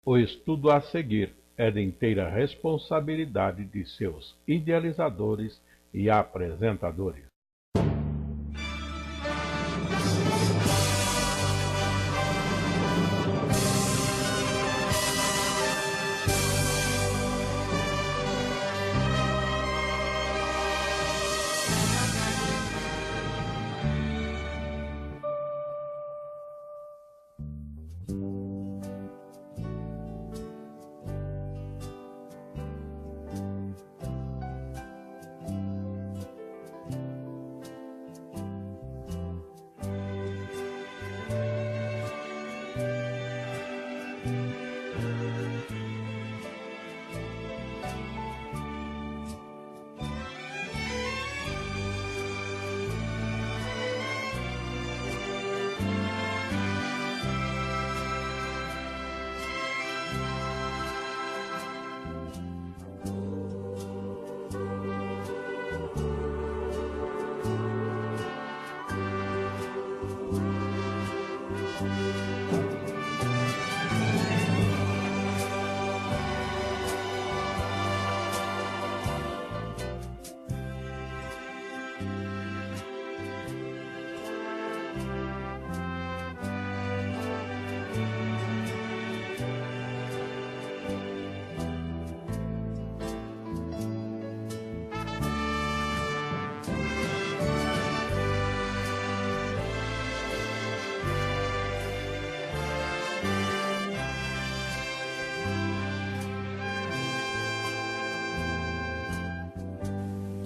O estudo a seguir é de inteira responsabilidade de seus idealizadores e apresentadores.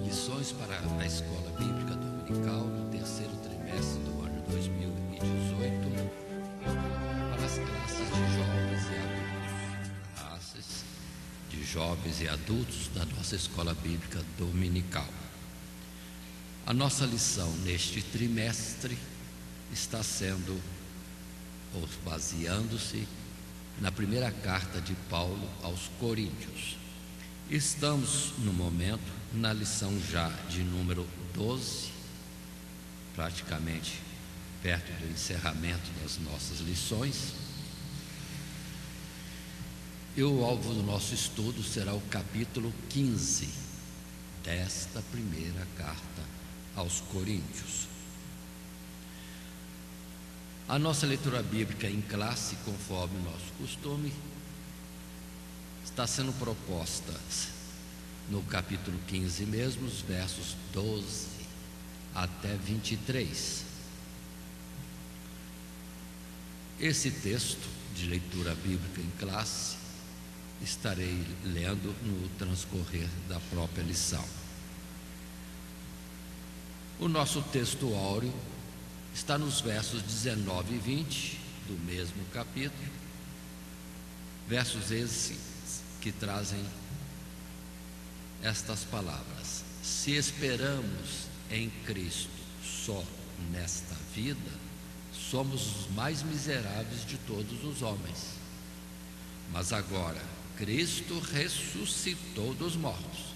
Lições para a Escola Bíblica Dominical no terceiro trimestre do ano 2018 para as classes de jovens e adultos da nossa Escola Bíblica Dominical. A nossa lição neste trimestre está sendo, ou baseando-se, na primeira carta de Paulo aos Coríntios. Estamos, no momento, na lição já de número 12, praticamente perto do encerramento das nossas lições. E o alvo do nosso estudo será o capítulo 15 desta primeira carta aos Coríntios. A nossa leitura bíblica em classe, conforme o nosso costume, está sendo proposta no capítulo 15 mesmo, os versos 12 até 23. Esse texto de leitura bíblica em classe estarei lendo no transcorrer da própria lição. O nosso texto áureo está nos versos 19 e 20 do mesmo capítulo, versos esses que trazem estas palavras: se esperamos em Cristo só nesta vida, somos os mais miseráveis de todos os homens. Mas agora Cristo ressuscitou dos mortos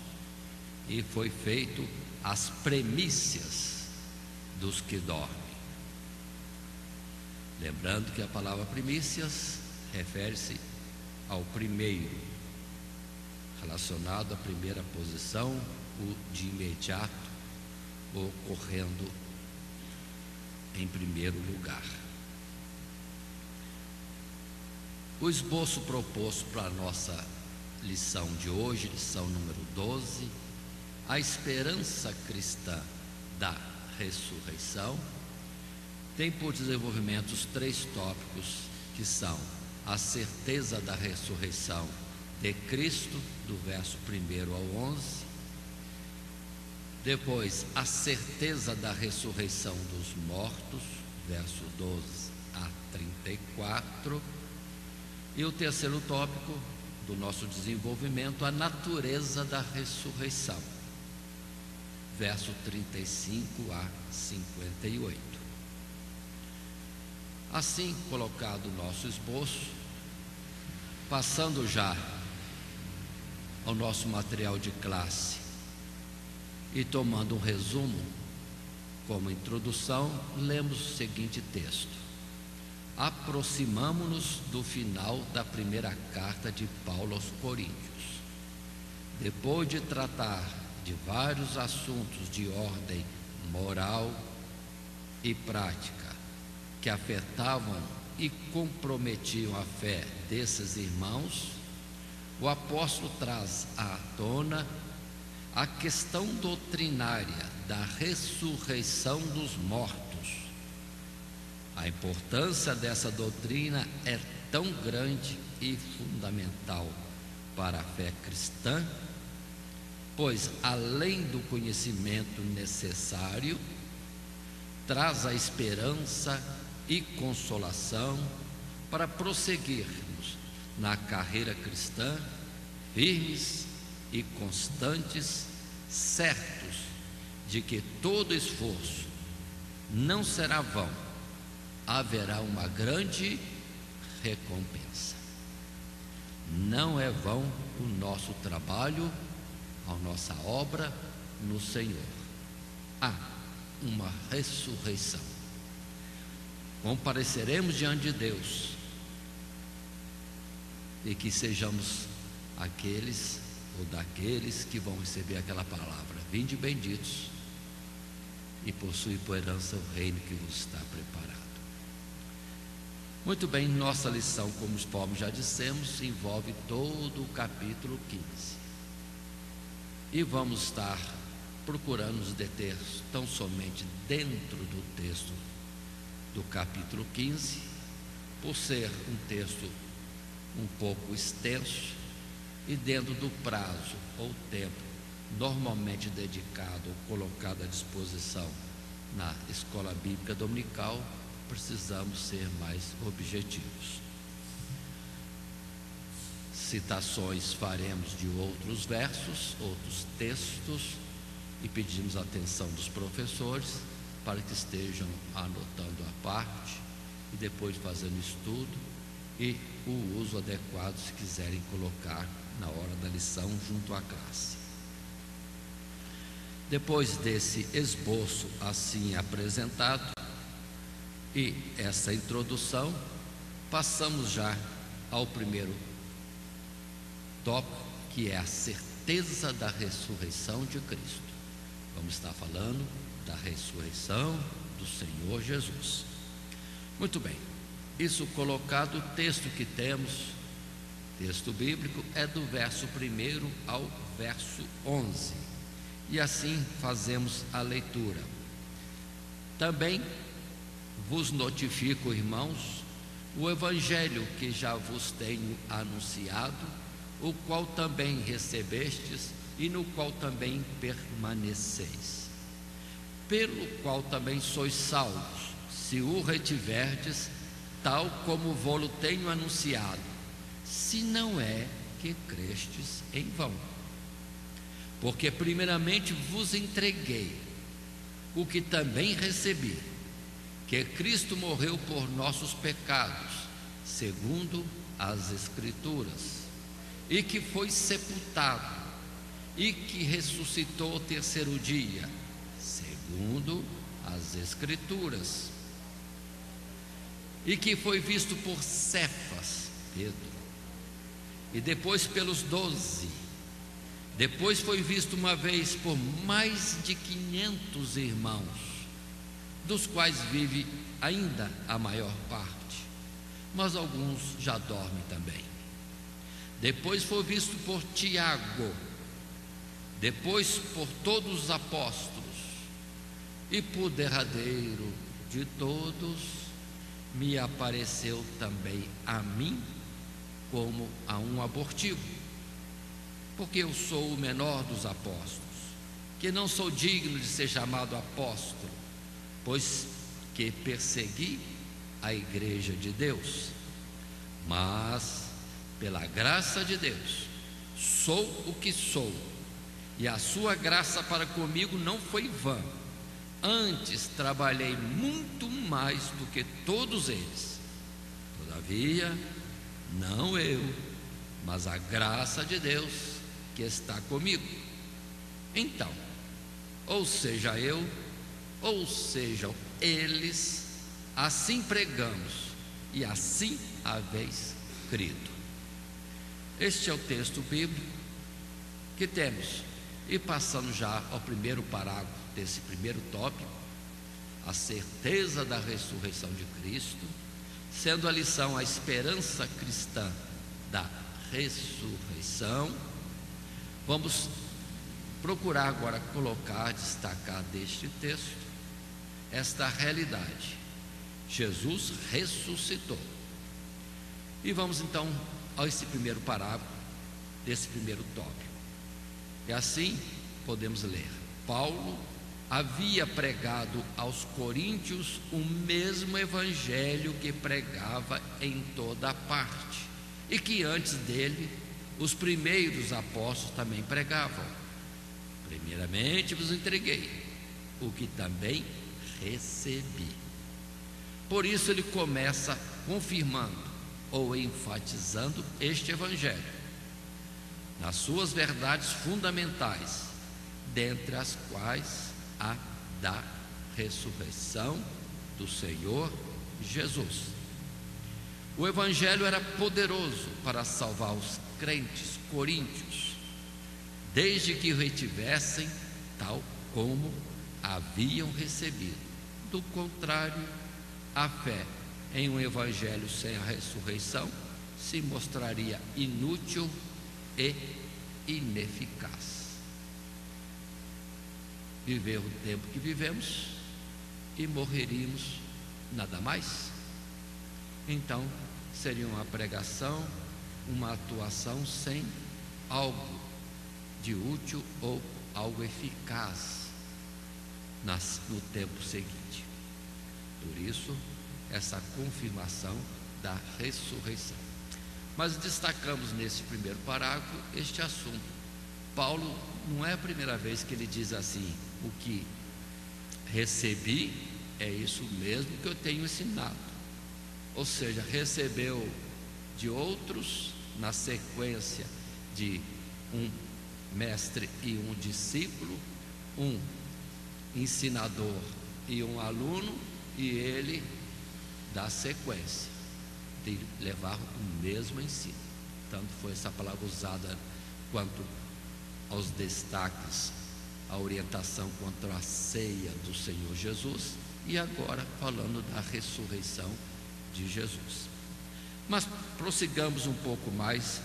e foi feito as primícias dos que dormem. Lembrando que a palavra primícias refere-se ao primeiro, relacionado à primeira posição, o de imediato, ocorrendo em primeiro lugar. O esboço proposto para a nossa lição de hoje, lição número 12, a esperança cristã da ressurreição, tem por desenvolvimento os três tópicos que são a certeza da ressurreição de Cristo, do verso 1 ao 11, depois a certeza da ressurreição dos mortos, verso 12 a 34, e o terceiro tópico do nosso desenvolvimento, a natureza da ressurreição, verso 35 a 58. Assim colocado o nosso esboço, passando já ao nosso material de classe e tomando um resumo como introdução, lemos o seguinte texto: aproximamo-nos do final da primeira carta de Paulo aos Coríntios. Depois de tratar de vários assuntos de ordem moral e prática que afetavam e comprometiam a fé desses irmãos, o apóstolo traz à tona a questão doutrinária da ressurreição dos mortos. A importância dessa doutrina é tão grande e fundamental para a fé cristã, pois, além do conhecimento necessário, traz a esperança e consolação para prosseguirmos na carreira cristã, firmes e constantes, certos de que todo esforço não será vão, haverá uma grande recompensa. Não é vão o nosso trabalho, a nossa obra no Senhor. Há uma ressurreição. Compareceremos diante de Deus e que sejamos aqueles ou daqueles que vão receber aquela palavra: vinde benditos e possui por herança o reino que vos está preparado. Muito bem, nossa lição, como os povos já dissemos, envolve todo o capítulo 15. E vamos estar procurando nos deter tão somente dentro do texto do capítulo 15, por ser um texto um pouco extenso e dentro do prazo ou tempo normalmente dedicado ou colocado à disposição na escola bíblica dominical, precisamos ser mais objetivos. Citações faremos de outros versos, outros textos, e pedimos a atenção dos professores para que estejam anotando a parte e depois fazendo estudo e o uso adequado se quiserem colocar na hora da lição junto à classe. Depois desse esboço assim apresentado e essa introdução, passamos já ao primeiro tópico, que é a certeza da ressurreição de Cristo. Vamos estar falando da ressurreição do Senhor Jesus. Muito bem, isso colocado, o texto que temos, texto bíblico, é do verso 1 ao verso 11, e assim fazemos a leitura. Também vos notifico, irmãos, o evangelho que já vos tenho anunciado, o qual também recebestes e no qual também permaneceis, pelo qual também sois salvos, se o retiverdes, tal como vou-lo tenho anunciado, se não é que crestes em vão. Porque primeiramente vos entreguei o que também recebi, que Cristo morreu por nossos pecados, segundo as Escrituras, e que foi sepultado, e que ressuscitou ao terceiro dia, segundo as Escrituras, e que foi visto por Cefas, Pedro, e depois pelos 12, depois foi visto uma vez por mais de 500 irmãos, dos quais vive ainda a maior parte, mas alguns já dormem também. Depois foi visto por Tiago, depois por todos os apóstolos, e por derradeiro de todos me apareceu também a mim como a um abortivo, porque eu sou o menor dos apóstolos, que não sou digno de ser chamado apóstolo, pois que persegui a igreja de Deus, mas pela graça de Deus sou o que sou, e a sua graça para comigo não foi vã. Antes trabalhei muito mais do que todos eles. Todavia, não eu, mas a graça de Deus que está comigo. Então, ou seja eu, ou sejam eles, assim pregamos, e assim haveis crido. Este é o texto bíblico que temos. E passando já ao primeiro parágrafo desse primeiro tópico, a certeza da ressurreição de Cristo, sendo a lição a esperança cristã da ressurreição, vamos procurar agora colocar, destacar deste texto, esta realidade. Jesus ressuscitou. E vamos então a esse primeiro parágrafo desse primeiro tópico. E assim podemos ler: Paulo havia pregado aos coríntios o mesmo evangelho que pregava em toda a parte, e que antes dele os primeiros apóstolos também pregavam. Primeiramente vos entreguei o que também recebi. Por isso ele começa confirmando ou enfatizando este evangelho nas suas verdades fundamentais, dentre as quais a da ressurreição do Senhor Jesus. O evangelho era poderoso para salvar os crentes coríntios, desde que o retivessem tal como haviam recebido. Do contrário, a fé em um evangelho sem a ressurreição se mostraria inútil e ineficaz. Viver o tempo que vivemos e morreríamos, nada mais. Então seria uma pregação, uma atuação sem algo de útil ou algo eficaz no tempo seguinte. Por isso, essa confirmação da ressurreição. Mas destacamos nesse primeiro parágrafo este assunto. Paulo, não é a primeira vez que ele diz assim: o que recebi é isso mesmo que eu tenho ensinado. Ou seja, recebeu de outros, na sequência de um mestre e um discípulo, um ensinador e um aluno, e ele dá sequência de levar o mesmo ensino. Tanto foi essa palavra usada quanto aos destaques, a orientação quanto à ceia do Senhor Jesus, e agora falando da ressurreição de Jesus. Mas prossigamos um pouco mais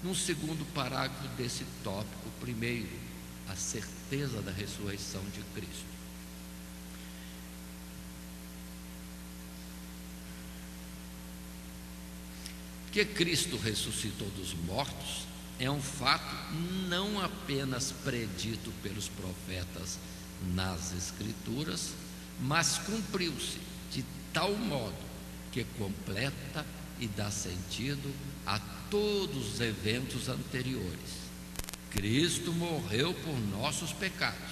no segundo parágrafo desse tópico. Primeiro, a certeza da ressurreição de Cristo. Que Cristo ressuscitou dos mortos é um fato não apenas predito pelos profetas nas Escrituras, mas cumpriu-se de tal modo que completa e dá sentido a todos os eventos anteriores. Cristo morreu por nossos pecados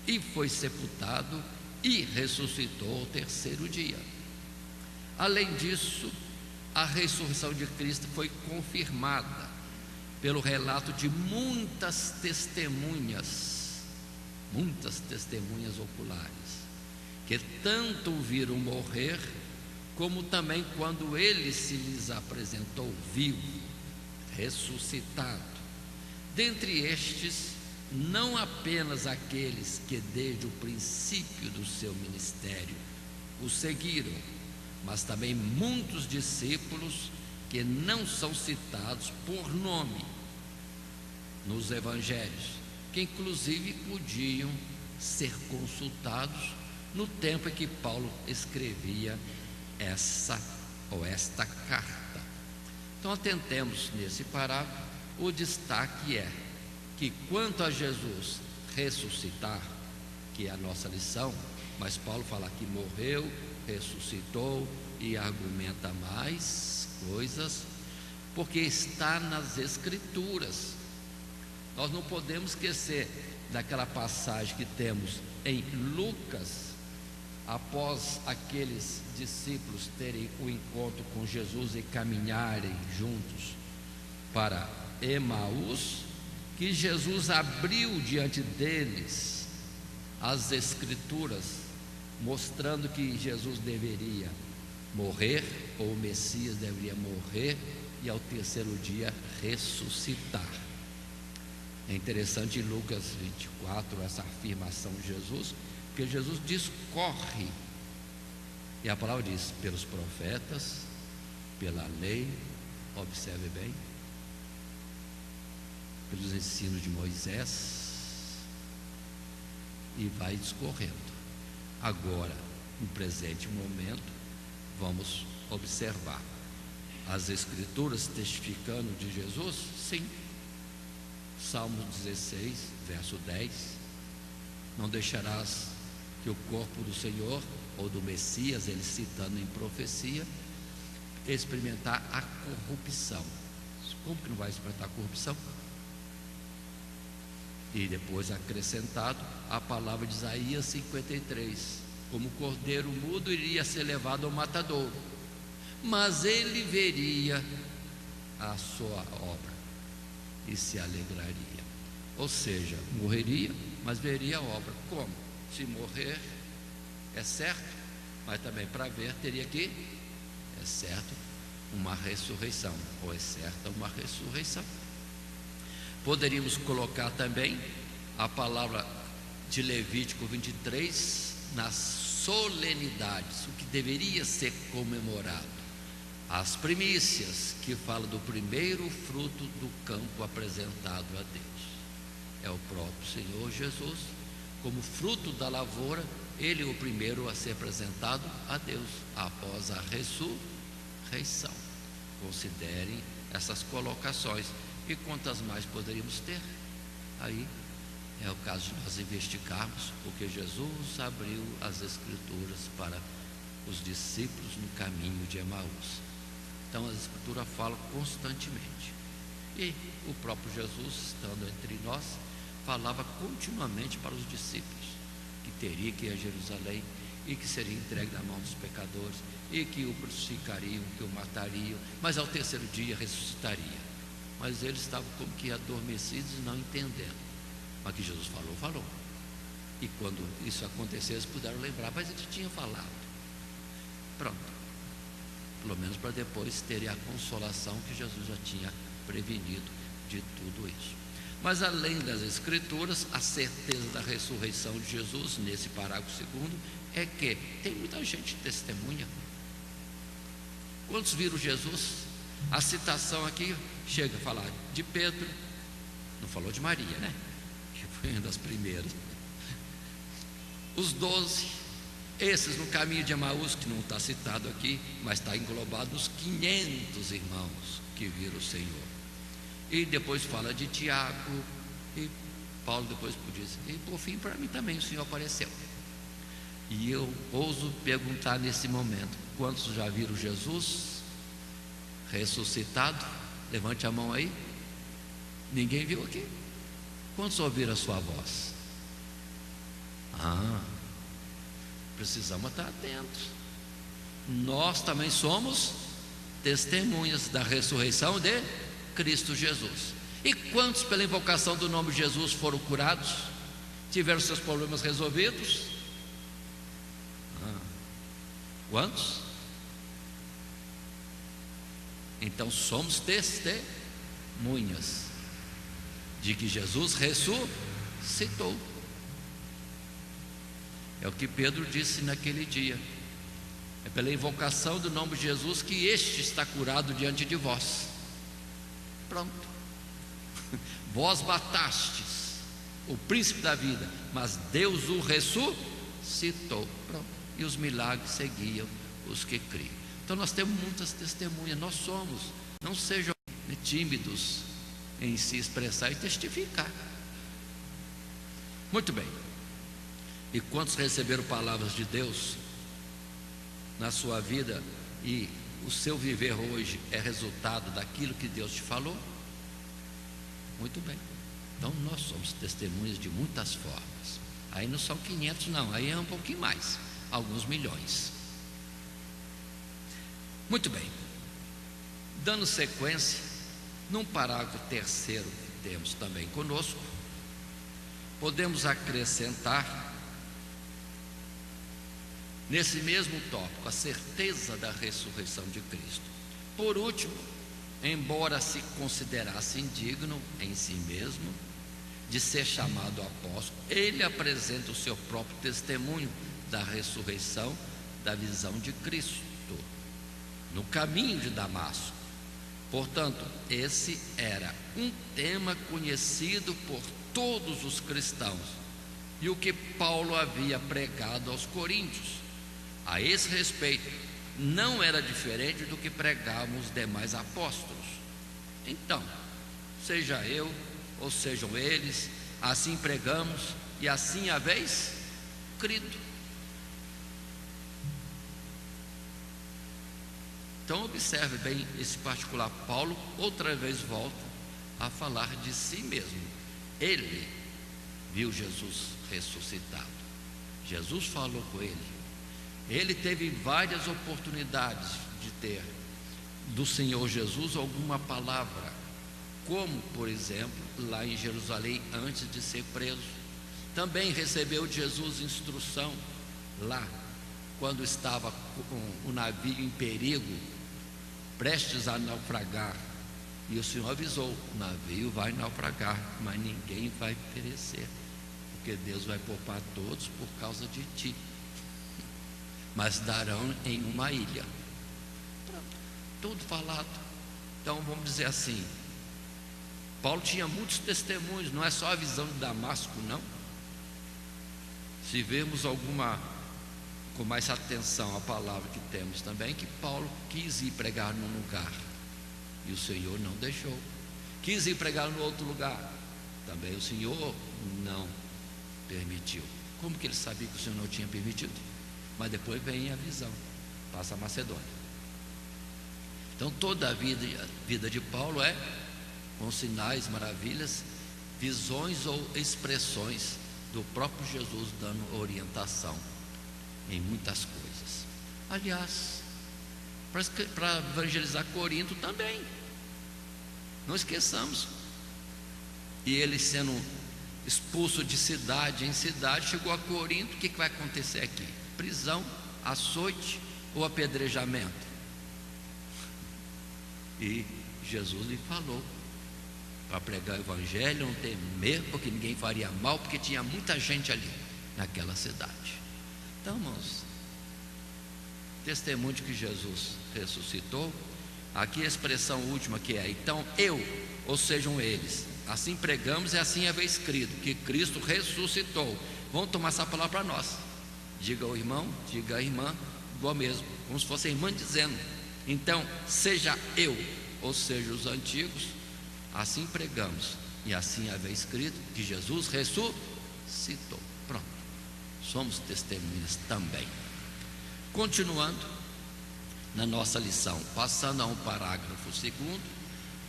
e foi sepultado e ressuscitou ao terceiro dia. Além disso, a ressurreição de Cristo foi confirmada pelo relato de muitas testemunhas oculares, que tanto o viram morrer, como também quando ele se lhes apresentou vivo, ressuscitado. Dentre estes, não apenas aqueles que desde o princípio do seu ministério o seguiram, mas também muitos discípulos que não são citados por nome nos evangelhos, que inclusive podiam ser consultados no tempo em que Paulo escrevia esta carta. Então atentemos nesse parágrafo. O destaque é que quanto a Jesus ressuscitar, que é a nossa lição, mas Paulo fala que morreu, ressuscitou e argumenta mais coisas, porque está nas Escrituras. Nós não podemos esquecer daquela passagem que temos em Lucas, após aqueles discípulos terem o encontro com Jesus e caminharem juntos para Emaús, que Jesus abriu diante deles as Escrituras, mostrando que Jesus deveria morrer, ou o Messias deveria morrer e ao terceiro dia ressuscitar. É interessante em Lucas 24 essa afirmação de Jesus, porque Jesus discorre, e a palavra diz, pelos profetas, pela lei, observe bem, pelos ensinos de Moisés, e vai discorrendo. Agora, no presente momento, vamos observar as Escrituras testificando de Jesus? Sim. Salmo 16, verso 10: não deixarás que o corpo do Senhor, ou do Messias, ele citando em profecia, experimentar a corrupção. Como que não vai experimentar a corrupção? E depois acrescentado a palavra de Isaías 53: como o cordeiro mudo iria ser levado ao matadouro, mas ele veria a sua obra e se alegraria. Ou seja, morreria, mas veria a obra. Como? Se morrer é certo, mas também para ver teria que, é certo, uma ressurreição, ou é certa uma ressurreição. Poderíamos colocar também a palavra de Levítico 23 nas solenidades, o que deveria ser comemorado. As primícias, que fala do primeiro fruto do campo apresentado a Deus. É o próprio Senhor Jesus, como fruto da lavoura, ele é o primeiro a ser apresentado a Deus após a ressurreição. Considerem essas colocações. E quantas mais poderíamos ter? Aí é o caso de nós investigarmos, porque Jesus abriu as Escrituras para os discípulos no caminho de Emaús. Então a Escritura fala constantemente, e o próprio Jesus, estando entre nós, falava continuamente para os discípulos que teria que ir a Jerusalém e que seria entregue na mão dos pecadores, e que o crucificariam, que o matariam, mas ao terceiro dia ressuscitaria. Mas eles estavam como que adormecidos e não entendendo. Mas que Jesus falou. E quando isso aconteceu, eles puderam lembrar, mas ele tinha falado. Pronto. Pelo menos para depois terem a consolação que Jesus já tinha prevenido de tudo isso. Mas além das Escrituras, a certeza da ressurreição de Jesus, nesse parágrafo segundo, é que tem muita gente que testemunha. Quantos viram Jesus? A citação aqui chega a falar de Pedro, não falou de Maria, né? Que foi uma das primeiras. Os 12, esses no caminho de Emaús, que não está citado aqui, mas está englobado nos 500 irmãos que viram o Senhor. E depois fala de Tiago, e Paulo depois diz, e por fim para mim também o Senhor apareceu. E eu ouso perguntar nesse momento, quantos já viram Jesus ressuscitado? Levante a mão aí. Ninguém viu aqui? Quantos ouviram a sua voz? Precisamos estar atentos. Nós também somos testemunhas da ressurreição de Cristo Jesus. E quantos pela invocação do nome de Jesus foram curados? Tiveram seus problemas resolvidos? Quantos? Então somos testemunhas de que Jesus ressuscitou. É o que Pedro disse naquele dia: é pela invocação do nome de Jesus que este está curado diante de vós. Pronto. Vós matastes o príncipe da vida, mas Deus o ressuscitou. Pronto. E os milagres seguiam os que criam. Então nós temos muitas testemunhas. Nós somos, não sejam tímidos em se expressar e testificar. Muito bem. E quantos receberam palavras de Deus na sua vida, e o seu viver hoje é resultado daquilo que Deus te falou? Muito bem. Então nós somos testemunhas de muitas formas. Aí não são 500 não, aí é um pouquinho mais, alguns milhões. Muito bem. Dando sequência, num parágrafo terceiro que temos também conosco, podemos acrescentar nesse mesmo tópico, a certeza da ressurreição de Cristo. Por último, embora se considerasse indigno em si mesmo de ser chamado apóstolo, ele apresenta o seu próprio testemunho da ressurreição, da visão de Cristo no caminho de Damasco. Portanto, esse era um tema conhecido por todos os cristãos e o que Paulo havia pregado aos coríntios. A esse respeito, não era diferente do que pregavam os demais apóstolos. Então, seja eu ou sejam eles, assim pregamos e assim haveis crido. Então observe bem esse particular. Paulo outra vez volta a falar de si mesmo. Ele viu Jesus ressuscitado, Jesus falou com ele, ele teve várias oportunidades de ter do Senhor Jesus alguma palavra, como por exemplo lá em Jerusalém antes de ser preso. Também recebeu de Jesus instrução lá quando estava com o navio em perigo, prestes a naufragar, e o Senhor avisou: o navio vai naufragar, mas ninguém vai perecer, porque Deus vai poupar todos por causa de ti, mas darão em uma ilha. Pronto, tudo falado. Então vamos dizer assim, Paulo tinha muitos testemunhos, não é só a visão de Damasco, não. Se vemos com mais atenção a palavra que temos também, que Paulo quis ir pregar num lugar e o Senhor não deixou, quis ir pregar no outro lugar, também o Senhor não permitiu. Como que ele sabia que o Senhor não tinha permitido? Mas depois vem a visão, passa a Macedônia. Então toda a vida de Paulo é com sinais, maravilhas, visões ou expressões do próprio Jesus dando orientação em muitas coisas. Aliás, para evangelizar Corinto também, não esqueçamos. E ele sendo expulso de cidade em cidade, chegou a Corinto. O que vai acontecer aqui? Prisão, açoite ou apedrejamento? E Jesus lhe falou para pregar o evangelho, não ter medo, porque ninguém faria mal, porque tinha muita gente ali naquela cidade. Então, irmãos, testemunho de que Jesus ressuscitou. Aqui a expressão última que é: então eu, ou sejam eles, assim pregamos e assim é escrito, que Cristo ressuscitou. Vamos tomar essa palavra para nós. Diga ao irmão, diga à irmã, igual mesmo, como se fosse a irmã dizendo. Então, seja eu, ou seja os antigos, assim pregamos e assim é escrito, que Jesus ressuscitou. Pronto, somos testemunhas também. Continuando na nossa lição, passando a um parágrafo segundo,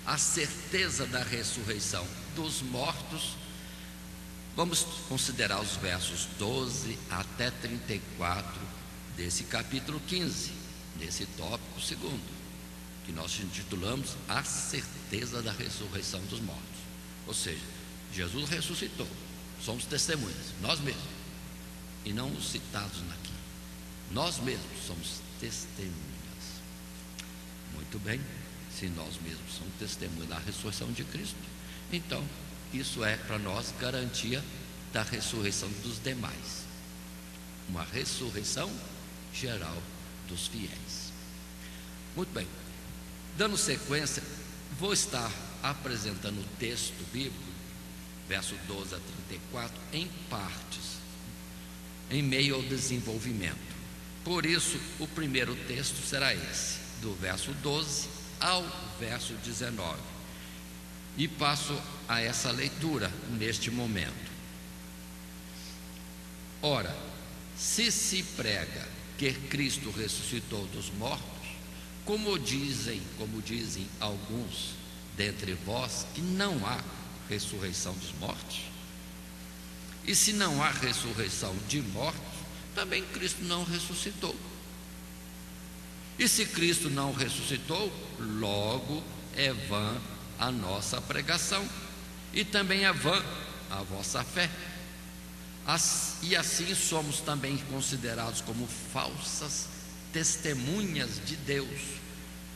a certeza da ressurreição dos mortos. Vamos considerar os versos 12 até 34 desse capítulo 15, nesse tópico segundo, que nós intitulamos a certeza da ressurreição dos mortos. Ou seja, Jesus ressuscitou, somos testemunhas, nós mesmos, e não os citados aqui. Nós mesmos somos testemunhas. Muito bem, se nós mesmos somos testemunhas da ressurreição de Cristo, então isso é para nós garantia da ressurreição dos demais, uma ressurreição geral dos fiéis. Muito bem, dando sequência, vou estar apresentando o texto bíblico, verso 12 a 34, em partes, em meio ao desenvolvimento. Por isso, o primeiro texto será esse, do verso 12 ao verso 19, e passo a essa leitura neste momento. Ora, se prega que Cristo ressuscitou dos mortos, como dizem alguns dentre vós, que não há ressurreição dos mortos? E se não há ressurreição de mortos, também Cristo não ressuscitou. E se Cristo não ressuscitou, logo é vã a nossa pregação, e também é vã a vossa fé. E assim somos também considerados como falsas testemunhas de Deus,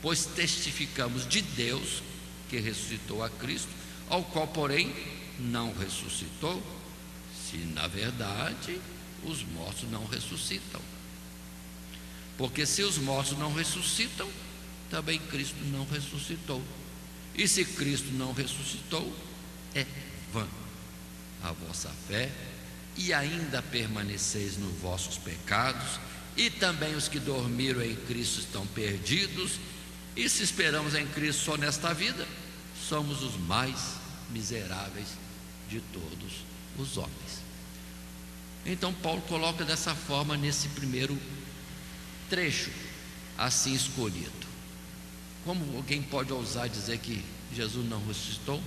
pois testificamos de Deus que ressuscitou a Cristo, ao qual, porém, não ressuscitou, se na verdade os mortos não ressuscitam. Porque se os mortos não ressuscitam, também Cristo não ressuscitou. E se Cristo não ressuscitou, é vã a vossa fé, e ainda permaneceis nos vossos pecados, e também os que dormiram em Cristo estão perdidos. E se esperamos em Cristo só nesta vida, somos os mais miseráveis de todos os homens. Então Paulo coloca dessa forma nesse primeiro trecho, assim escolhido. Como alguém pode ousar dizer que Jesus não ressuscitou?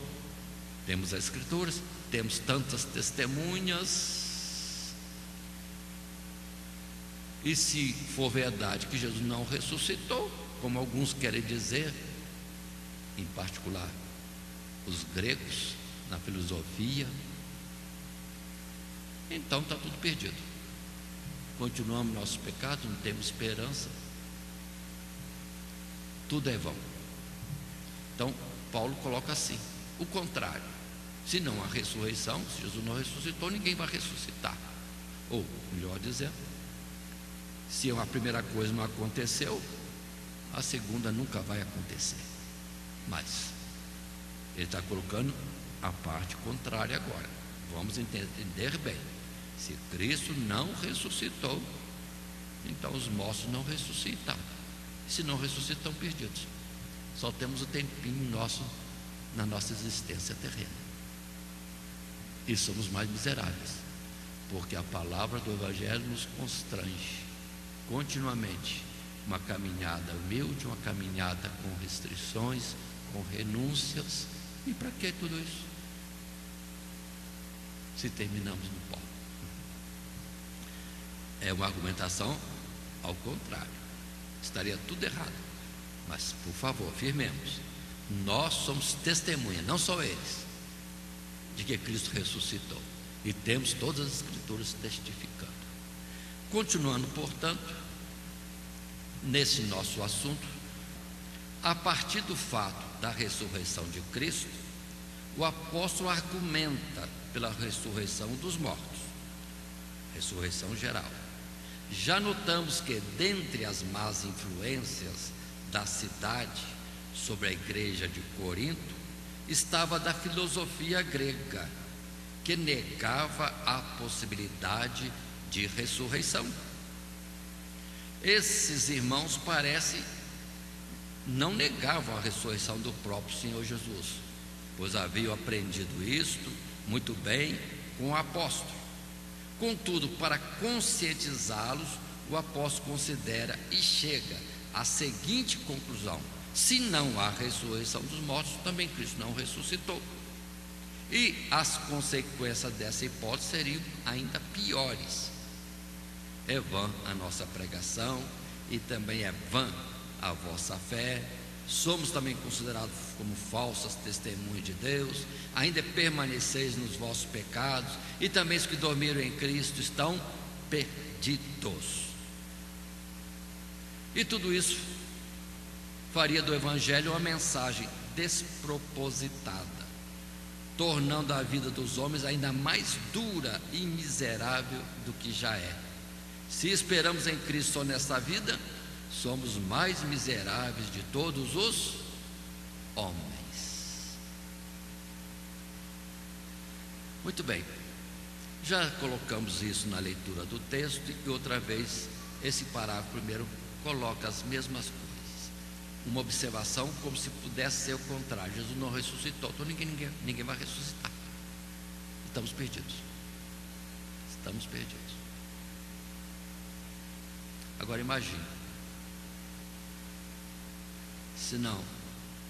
Temos as Escrituras, temos tantas testemunhas. E se for verdade que Jesus não ressuscitou, como alguns querem dizer, em particular os gregos, na filosofia, então está tudo perdido. Continuamos nossos pecados, não temos esperança, tudo é vão. Então Paulo coloca assim, o contrário: se não há ressurreição, se Jesus não ressuscitou, ninguém vai ressuscitar. Ou, melhor dizendo, se a primeira coisa não aconteceu, a segunda nunca vai acontecer. Mas ele está colocando a parte contrária agora. Vamos entender bem. Se Cristo não ressuscitou, então os mortos não ressuscitam. Se não ressuscitam, perdidos. Só temos o tempinho nosso na nossa existência terrena. E somos mais miseráveis, porque a palavra do Evangelho nos constrange continuamente. Uma caminhada humilde, uma caminhada com restrições, com renúncias. E para que tudo isso? Se terminamos no pó. É uma argumentação ao contrário. Estaria tudo errado. Mas, por favor, firmemos. Nós somos testemunha, não só eles, de que Cristo ressuscitou. E temos todas as Escrituras testificando. Continuando, portanto, nesse nosso assunto, a partir do fato da ressurreição de Cristo, o apóstolo argumenta pela ressurreição dos mortos, ressurreição geral. Já notamos que dentre as más influências da cidade sobre a igreja de Corinto estava da filosofia grega, que negava a possibilidade de ressurreição. Esses irmãos parece não negavam a ressurreição do próprio Senhor Jesus, pois haviam aprendido isto muito bem com o apóstolo. Contudo, para conscientizá-los, o apóstolo considera e chega à seguinte conclusão: se não há ressurreição dos mortos, também Cristo não ressuscitou. E as consequências dessa hipótese seriam ainda piores. É vã a nossa pregação, e também é vã a vossa fé. Somos também considerados como falsas testemunhas de Deus. Ainda permaneceis nos vossos pecados, e também os que dormiram em Cristo estão perdidos. E tudo isso faria do Evangelho uma mensagem despropositada, tornando a vida dos homens ainda mais dura e miserável do que já é. Se esperamos em Cristo só nesta vida, somos mais miseráveis de todos os homens. Muito bem, já colocamos isso na leitura do texto, e outra vez esse parágrafo primeiro coloca as mesmas coisas. Uma observação como se pudesse ser o contrário: Jesus não ressuscitou, então ninguém vai ressuscitar. Estamos perdidos. Estamos perdidos. Agora imagine, se não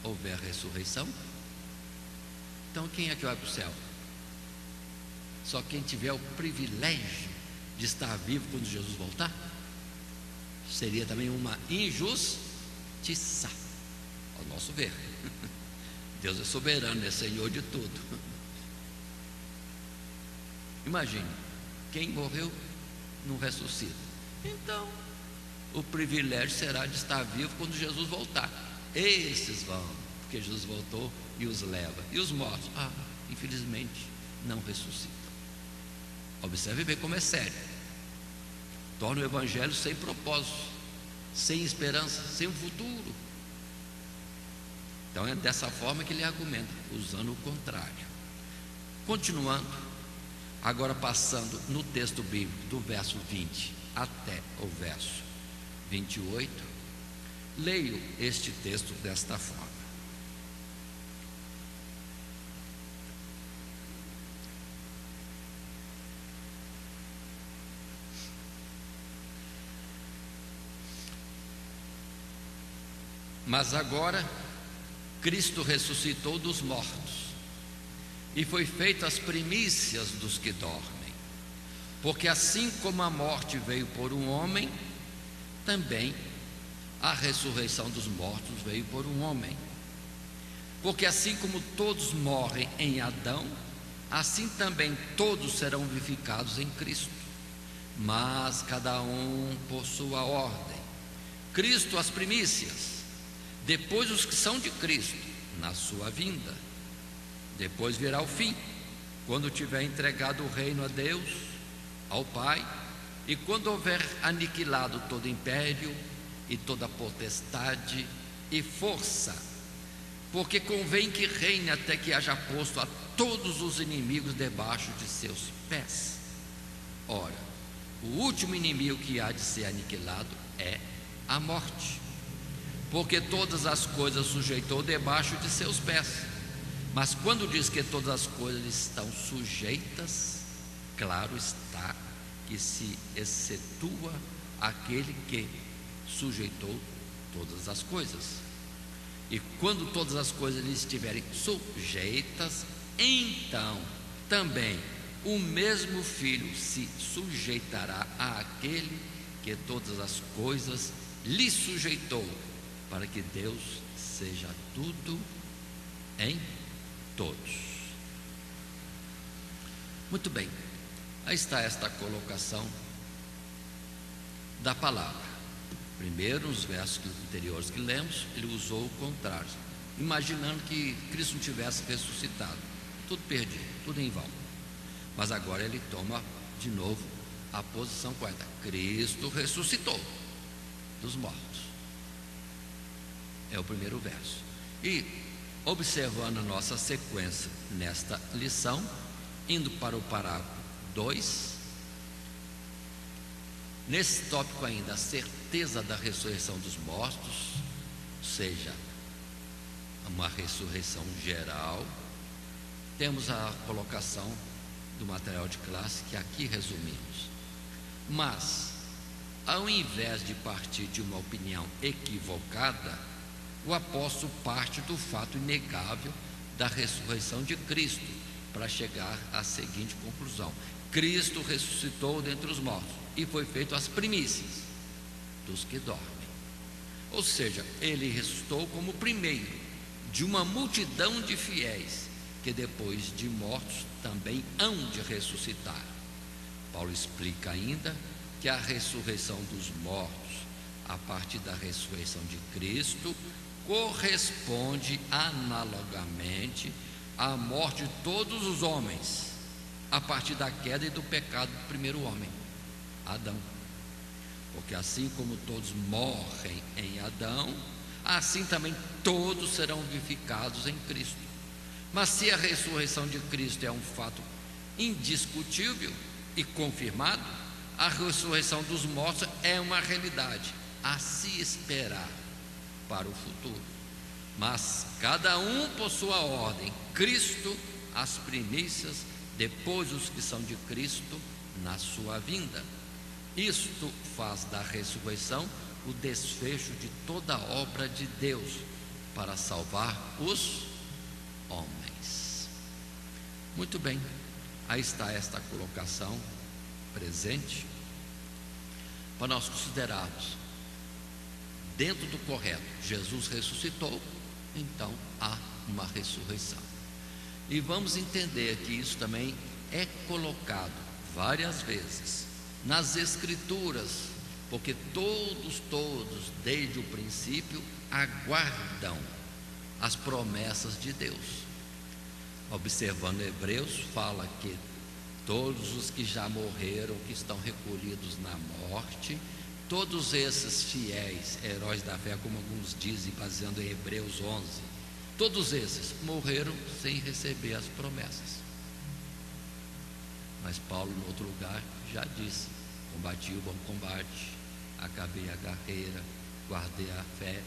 houver ressurreição, então quem é que vai para o céu? Só quem tiver o privilégio de estar vivo quando Jesus voltar? Seria também uma injustiça, ao nosso ver. Deus é soberano, é Senhor de tudo. Imagine, quem morreu não ressuscita. Então, o privilégio será de estar vivo quando Jesus voltar. Esses vão, porque Jesus voltou e os leva. E os mortos, infelizmente, não ressuscitam. Observe bem como é sério. Torna o evangelho sem propósito, sem esperança, sem um futuro. Então é dessa forma que ele argumenta, usando o contrário. Continuando, agora passando no texto bíblico do verso 20 até o verso 28, leio este texto desta forma. Mas agora Cristo ressuscitou dos mortos e foi feito as primícias dos que dormem, porque assim como a morte veio por um homem, também a ressurreição dos mortos veio por um homem. Porque assim como todos morrem em Adão, assim também todos serão vivificados em Cristo, mas cada um por sua ordem. Cristo as primícias, depois os que são de Cristo na sua vinda. Depois virá o fim, quando tiver entregado o reino a Deus, ao Pai, e quando houver aniquilado todo império e toda potestade e força, porque convém que reine até que haja posto a todos os inimigos debaixo de seus pés. Ora, o último inimigo que há de ser aniquilado é a morte, porque todas as coisas sujeitou debaixo de seus pés. Mas quando diz que todas as coisas estão sujeitas, claro está que se excetua aquele que sujeitou todas as coisas. E quando todas as coisas lhe estiverem sujeitas, então também o mesmo Filho se sujeitará àquele que todas as coisas lhe sujeitou, para que Deus seja tudo em todos. Muito bem, aí está esta colocação da palavra. Primeiro, nos versos anteriores que lemos, ele usou o contrário, imaginando que Cristo não tivesse ressuscitado, tudo perdido, tudo em vão. Mas agora ele toma de novo a posição correta: Cristo ressuscitou dos mortos. É o primeiro verso. E observando a nossa sequência nesta lição, indo para o parágrafo 2, nesse tópico ainda, a certeza da ressurreição dos mortos, ou seja, uma ressurreição geral, temos a colocação do material de classe que aqui resumimos. Mas, ao invés de partir de uma opinião equivocada, o apóstolo parte do fato inegável da ressurreição de Cristo para chegar à seguinte conclusão: Cristo ressuscitou dentre os mortos e foi feito as primícias dos que dormem. Ou seja, ele ressuscitou como o primeiro de uma multidão de fiéis que depois de mortos também hão de ressuscitar. Paulo explica ainda que a ressurreição dos mortos, a partir da ressurreição de Cristo, corresponde analogamente à morte de todos os homens, a partir da queda e do pecado do primeiro homem, Adão. Porque assim como todos morrem em Adão, assim também todos serão vivificados em Cristo. Mas se a ressurreição de Cristo é um fato indiscutível e confirmado, a ressurreição dos mortos é uma realidade a se esperar para o futuro. Mas cada um por sua ordem: Cristo as primícias, depois os que são de Cristo na sua vinda. Isto faz da ressurreição o desfecho de toda a obra de Deus para salvar os homens. Muito bem, aí está esta colocação presente para nós considerarmos. Dentro do correto, Jesus ressuscitou, então há uma ressurreição. E vamos entender que isso também é colocado várias vezes nas Escrituras, porque todos, desde o princípio, aguardam as promessas de Deus. Observando Hebreus, fala que todos os que já morreram, que estão recolhidos na morte, todos esses fiéis, heróis da fé, como alguns dizem, baseando em Hebreus 11, todos esses morreram sem receber as promessas. Mas Paulo, em outro lugar, já disse: combati o bom combate, acabei a carreira, guardei a fé,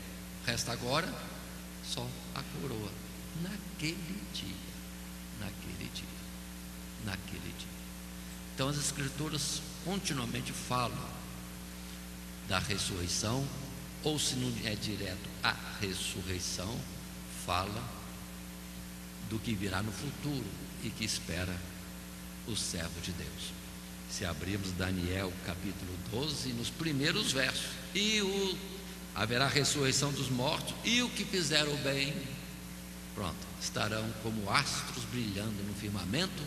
resta agora só a coroa. Naquele dia. Então as Escrituras continuamente falam da ressurreição, ou se não é direto a ressurreição, fala do que virá no futuro e que espera o servo de Deus. Se abrirmos Daniel capítulo 12, nos primeiros versos: haverá ressurreição dos mortos, e o que fizeram bem, pronto, estarão como astros brilhando no firmamento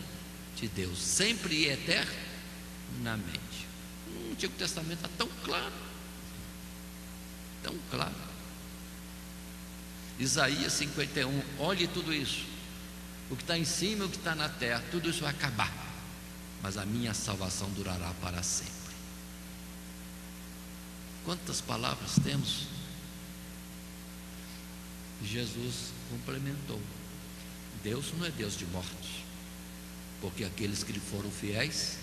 de Deus, sempre e eternamente. No Antigo Testamento está tão claro, tão claro. Isaías 51, olhe tudo isso, o que está em cima e o que está na terra, tudo isso vai acabar, mas a minha salvação durará para sempre. Quantas palavras temos? Jesus complementou: Deus não é Deus de mortos, porque aqueles que lhe foram fiéis,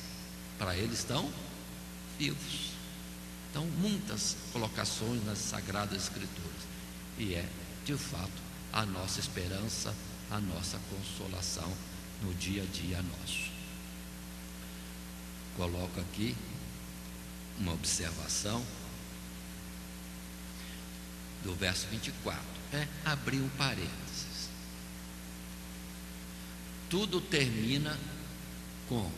para ele estão vivos. Então, muitas colocações nas Sagradas Escrituras, e é de fato a nossa esperança, a nossa consolação no dia a dia nosso. Coloco aqui uma observação do verso 24, abrir um parênteses. Tudo termina com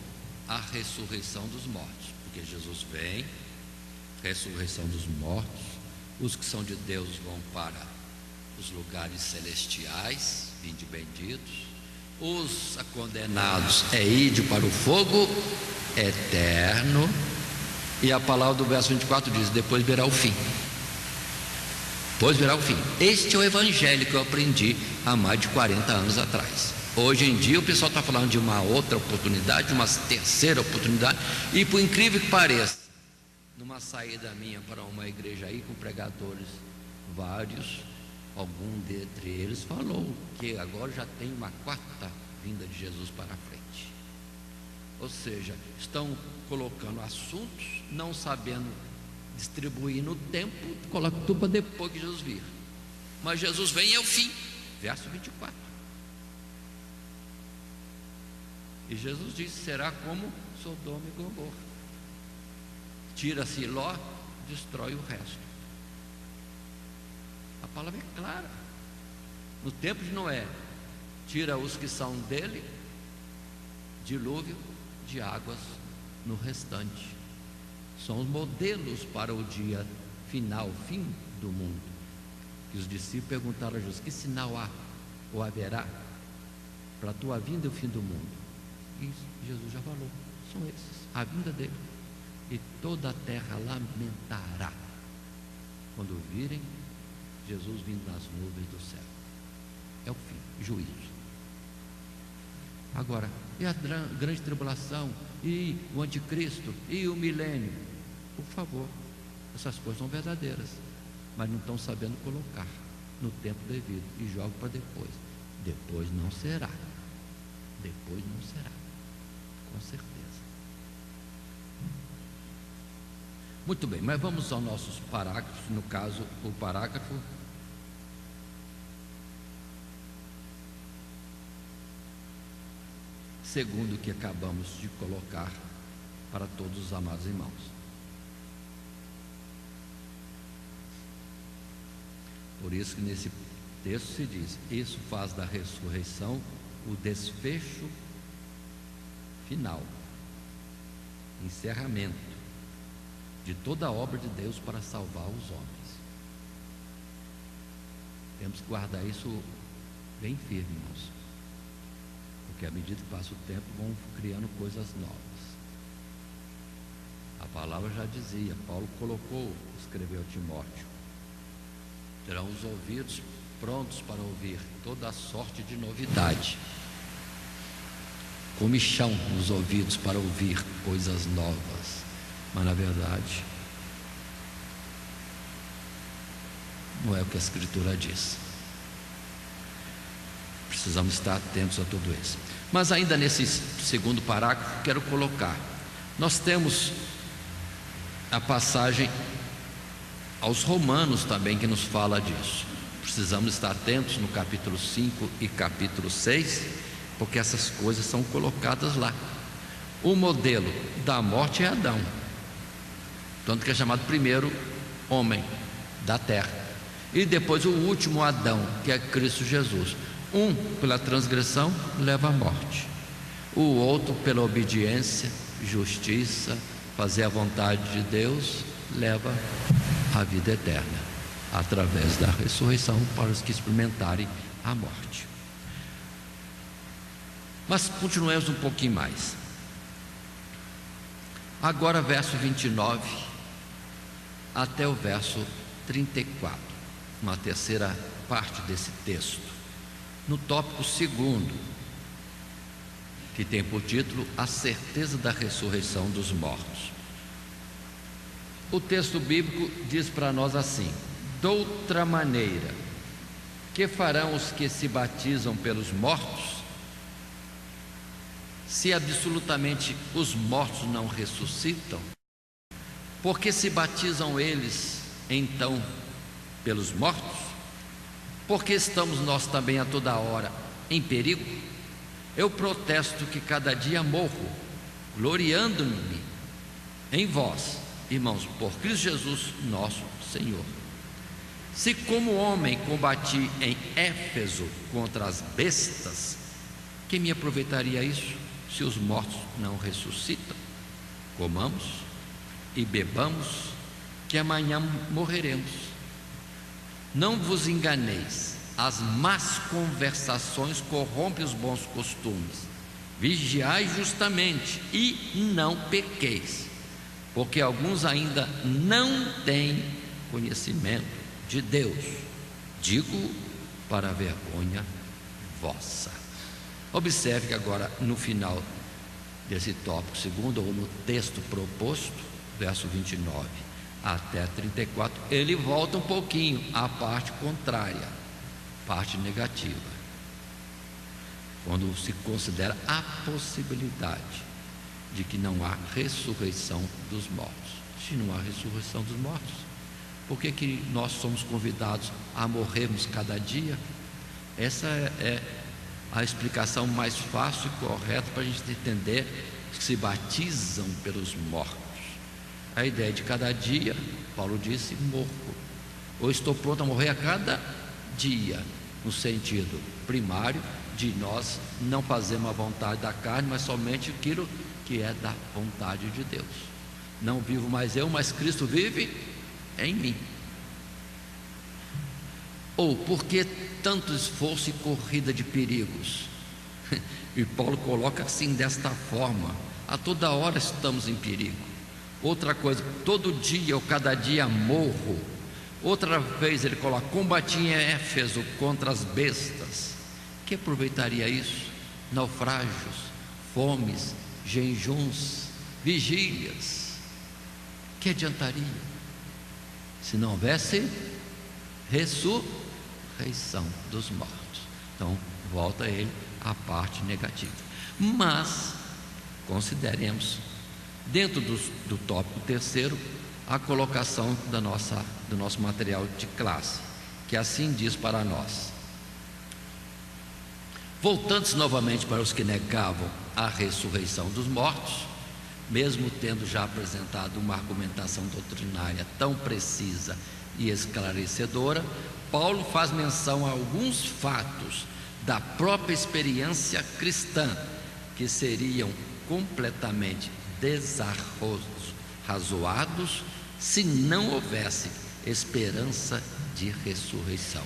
a ressurreição dos mortos, porque Jesus vem, ressurreição dos mortos, os que são de Deus vão para os lugares celestiais, vinde benditos, os condenados ide para o fogo eterno, e a palavra do verso 24 diz: depois virá o fim. Depois virá o fim. Este é o evangelho que eu aprendi há mais de 40 anos atrás. Hoje em dia o pessoal está falando de uma outra oportunidade, uma terceira oportunidade, e por incrível que pareça, numa saída minha para uma igreja aí com pregadores vários, algum dentre eles falou que agora já tem uma quarta vinda de Jesus para a frente. Ou seja, estão colocando assuntos, não sabendo distribuir no tempo, coloca tudo para depois que Jesus vir. Mas Jesus vem e é o fim. Verso 24. E Jesus disse: será como Sodoma e Gomorra. Tira-se Ló, destrói o resto. A palavra é clara. No tempo de Noé, tira os que são dele, dilúvio de águas no restante. São os modelos para o dia final, fim do mundo. E os discípulos perguntaram a Jesus: que sinal há ou haverá para a tua vinda e o fim do mundo? E Jesus já falou: são esses, a vinda dele. E toda a terra lamentará quando virem Jesus vindo nas nuvens do céu. É o fim, juízo. Agora, e a grande tribulação, e o anticristo, e o milênio? Por favor, essas coisas são verdadeiras, mas não estão sabendo colocar no tempo devido, e jogam para depois. Depois não será. Depois não será, com certeza. Muito bem, mas vamos aos nossos parágrafos. No caso, o parágrafo segundo que acabamos de colocar para todos os amados irmãos. Por isso que nesse texto se diz: isso faz da ressurreição o desfecho final, encerramento de toda a obra de Deus para salvar os homens. Temos que guardar isso bem firme, irmãos, porque à medida que passa o tempo vão criando coisas novas. palavra já dizia, Paulo escreveu a Timóteo: terão os ouvidos prontos para ouvir toda a sorte de novidade, comichão nos ouvidos para ouvir coisas novas. Mas na verdade não é o que a Escritura diz. Precisamos estar atentos a tudo isso. Mas ainda nesse segundo parágrafo quero colocar, nós temos a passagem aos Romanos também que nos fala disso. Precisamos estar atentos no capítulo 5 e capítulo 6, porque essas coisas são colocadas lá. O modelo da morte é Adão, tanto que é chamado primeiro homem da terra, e depois o último Adão, que é Cristo Jesus. Um pela transgressão leva à morte, o outro pela obediência, justiça, fazer a vontade de Deus, leva à vida eterna, através da ressurreição para os que experimentarem a morte. Mas continuemos um pouquinho mais. Agora verso 29 até o verso 34, uma terceira parte desse texto, no tópico segundo, que tem por título a certeza da ressurreição dos mortos. O texto bíblico diz para nós assim: doutra maneira, que farão os que se batizam pelos mortos? Se absolutamente os mortos não ressuscitam, por que se batizam eles então pelos mortos? Porque estamos nós também a toda hora em perigo? Eu protesto que cada dia morro, gloriando-me em vós, irmãos, por Cristo Jesus nosso Senhor. Se como homem combati em Éfeso contra as bestas, que me aproveitaria isso, se os mortos não ressuscitam? Comamos e bebamos, que amanhã morreremos. Não vos enganeis, as más conversações corrompem os bons costumes. Vigiai justamente e não pequeis, porque alguns ainda não têm conhecimento de Deus. Digo para a vergonha vossa. Observe que agora no final desse tópico segundo, ou no texto proposto, verso 29 até 34, ele volta um pouquinho à parte contrária, parte negativa, quando se considera a possibilidade de que não há ressurreição dos mortos. Se não há ressurreição dos mortos, por que nós somos convidados a morrermos cada dia? Essa é a explicação mais fácil e correta para a gente entender que se batizam pelos mortos. A ideia de cada dia, Paulo disse, morro, ou estou pronto a morrer a cada dia, no sentido primário de nós não fazermos a vontade da carne, mas somente aquilo que é da vontade de Deus. Não vivo mais eu, mas Cristo vive em mim. Ou por que tanto esforço e corrida de perigos? E Paulo coloca assim, desta forma: a toda hora estamos em perigo. Outra coisa, todo dia ou cada dia morro. Outra vez ele coloca: combati em Éfeso contra as bestas. Que aproveitaria isso? Naufrágios, fomes, jejuns, vigílias. Que adiantaria se não houvesse ressurreição dos mortos? Então volta ele à parte negativa. Mas consideremos, dentro do tópico terceiro, a colocação do nosso material de classe, que assim diz para nós: voltando-se novamente para os que negavam a ressurreição dos mortos, mesmo tendo já apresentado uma argumentação doutrinária tão precisa e esclarecedora, Paulo faz menção a alguns fatos da própria experiência cristã que seriam completamente desarrazoados se não houvesse esperança de ressurreição.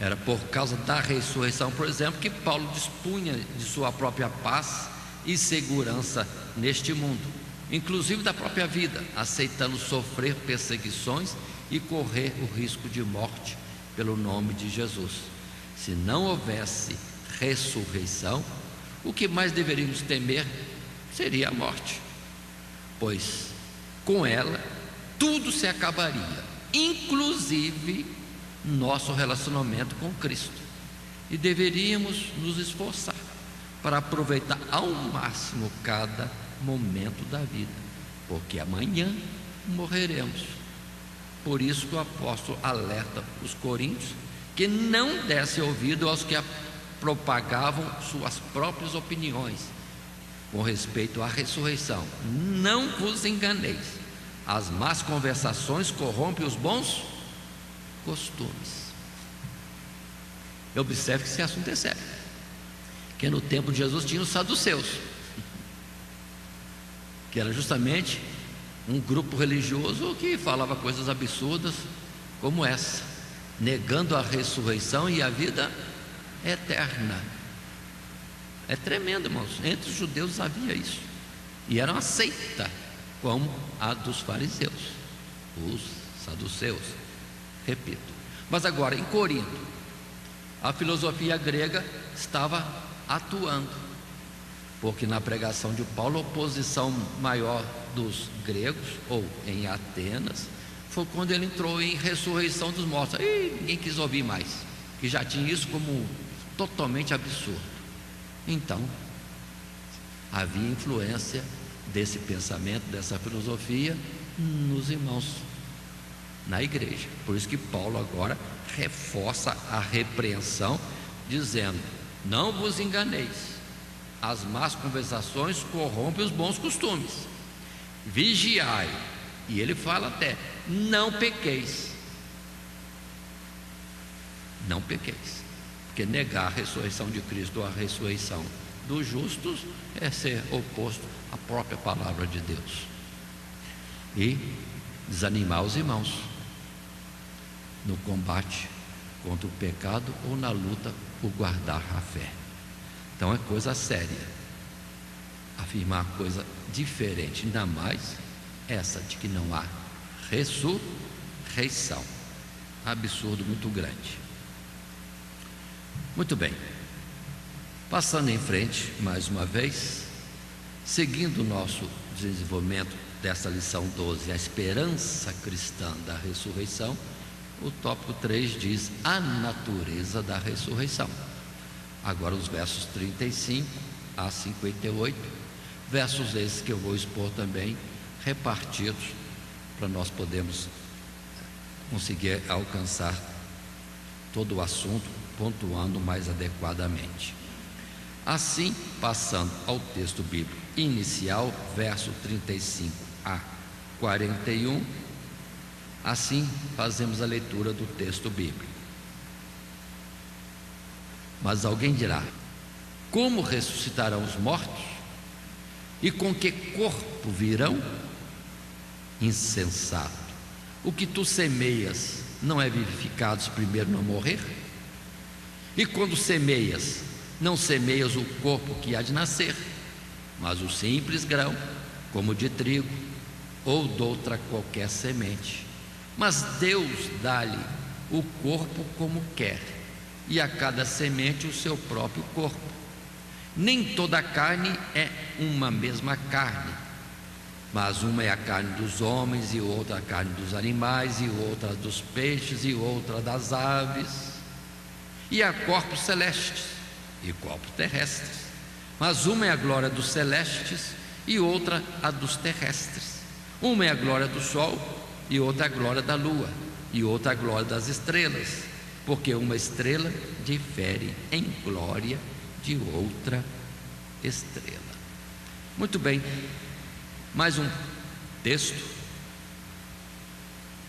Era por causa da ressurreição, por exemplo, que Paulo dispunha de sua própria paz e segurança neste mundo. inclusive da própria vida, aceitando sofrer perseguições e correr o risco de morte pelo nome de Jesus. Se não houvesse ressurreição, o que mais deveríamos temer seria a morte, pois com ela tudo se acabaria, inclusive nosso relacionamento com Cristo, e deveríamos nos esforçar para aproveitar ao máximo cada momento da vida, porque amanhã morreremos. Por isso que o apóstolo alerta os coríntios que não desse ouvido aos que propagavam suas próprias opiniões com respeito à ressurreição. Não vos enganeis, as más conversações corrompem os bons costumes. Observe que esse assunto é sério, que no tempo de Jesus tinha os saduceus, que era justamente um grupo religioso que falava coisas absurdas como essa, negando a ressurreição e a vida eterna. É tremendo, irmãos. Entre os judeus havia isso, e era uma seita como a dos fariseus, os saduceus, repito. Mas agora em Corinto, a filosofia grega estava atuando, porque na pregação de Paulo, a oposição maior dos gregos, ou em Atenas, foi quando ele entrou em ressurreição dos mortos. E ninguém quis ouvir mais, que já tinha isso como totalmente absurdo. Então, havia influência desse pensamento, dessa filosofia nos irmãos, na igreja. Por isso que Paulo agora reforça a repreensão, dizendo: não vos enganeis, as más conversações corrompem os bons costumes, vigiai. E ele fala até: não pequeis. Não pequeis, porque negar a ressurreição de Cristo ou a ressurreição dos justos é ser oposto à própria palavra de Deus e desanimar os irmãos no combate contra o pecado ou na luta por guardar a fé. Então é coisa séria afirmar coisa diferente, ainda mais essa de que não há ressurreição. Absurdo muito grande. Muito bem, passando em frente mais uma vez, seguindo o nosso desenvolvimento dessa lição 12, a esperança cristã da ressurreição, o tópico 3 diz a natureza da ressurreição. Agora os versos 35 a 58, versos esses que eu vou expor também, repartidos, para nós podermos conseguir alcançar todo o assunto, pontuando mais adequadamente. Assim, passando ao texto bíblico inicial, verso 35 a 41, assim fazemos a leitura do texto bíblico. Mas alguém dirá: como ressuscitarão os mortos? E com que corpo virão? Insensato, o que tu semeias não é vivificado se primeiro não morrer? E quando semeias, não semeias o corpo que há de nascer, mas o simples grão, como de trigo, ou de outra qualquer semente. Mas Deus dá-lhe o corpo como quer, e a cada semente o seu próprio corpo. Nem toda a carne é uma mesma carne, mas uma é a carne dos homens, e outra a carne dos animais, e outra dos peixes, e outra das aves. E há corpos celestes e corpos terrestres, mas uma é a glória dos celestes e outra a dos terrestres. Uma é a glória do sol e outra a glória da lua, e outra a glória das estrelas, porque uma estrela difere em glória de outra estrela. Muito bem, mais um texto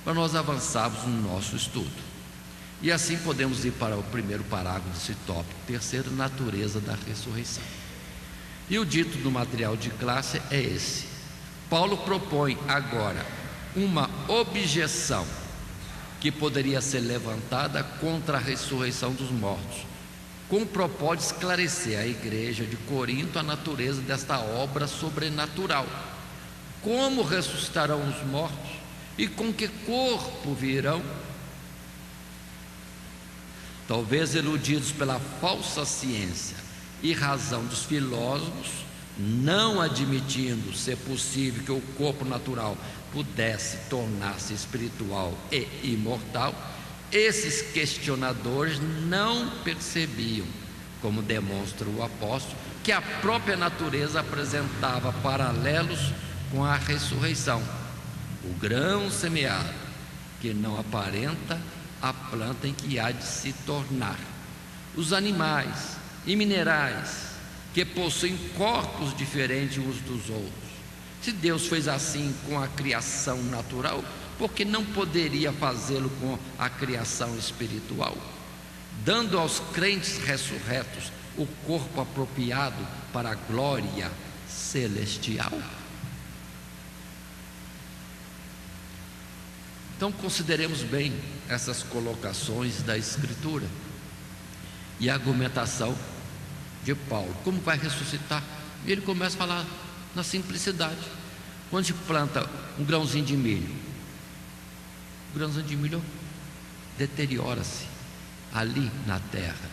para nós avançarmos no nosso estudo. E assim podemos ir para o primeiro parágrafo desse tópico, terceiro, natureza da ressurreição. E o dito do material de classe é esse: Paulo propõe agora uma objeção que poderia ser levantada contra a ressurreição dos mortos, com o propósito de esclarecer à igreja de Corinto a natureza desta obra sobrenatural, Como ressuscitarão os mortos? E com que corpo virão? Talvez iludidos pela falsa ciência e razão dos filósofos, não admitindo ser possível que o corpo natural pudesse tornar-se espiritual e imortal, esses questionadores não percebiam, como demonstra o apóstolo, que a própria natureza apresentava paralelos com a ressurreição. O grão semeado, que não aparenta a planta em que há de se tornar. Os animais e minerais, que possuem corpos diferentes uns dos outros. Se Deus fez assim com a criação natural, por que não poderia fazê-lo com a criação espiritual? Dando aos crentes ressurretos o corpo apropriado para a glória celestial? Então consideremos bem essas colocações da Escritura e a argumentação de Paulo. Como vai ressuscitar? E ele começa a falar na simplicidade. Quando se planta um grãozinho de milho, o grãozinho de milho deteriora-se ali na terra,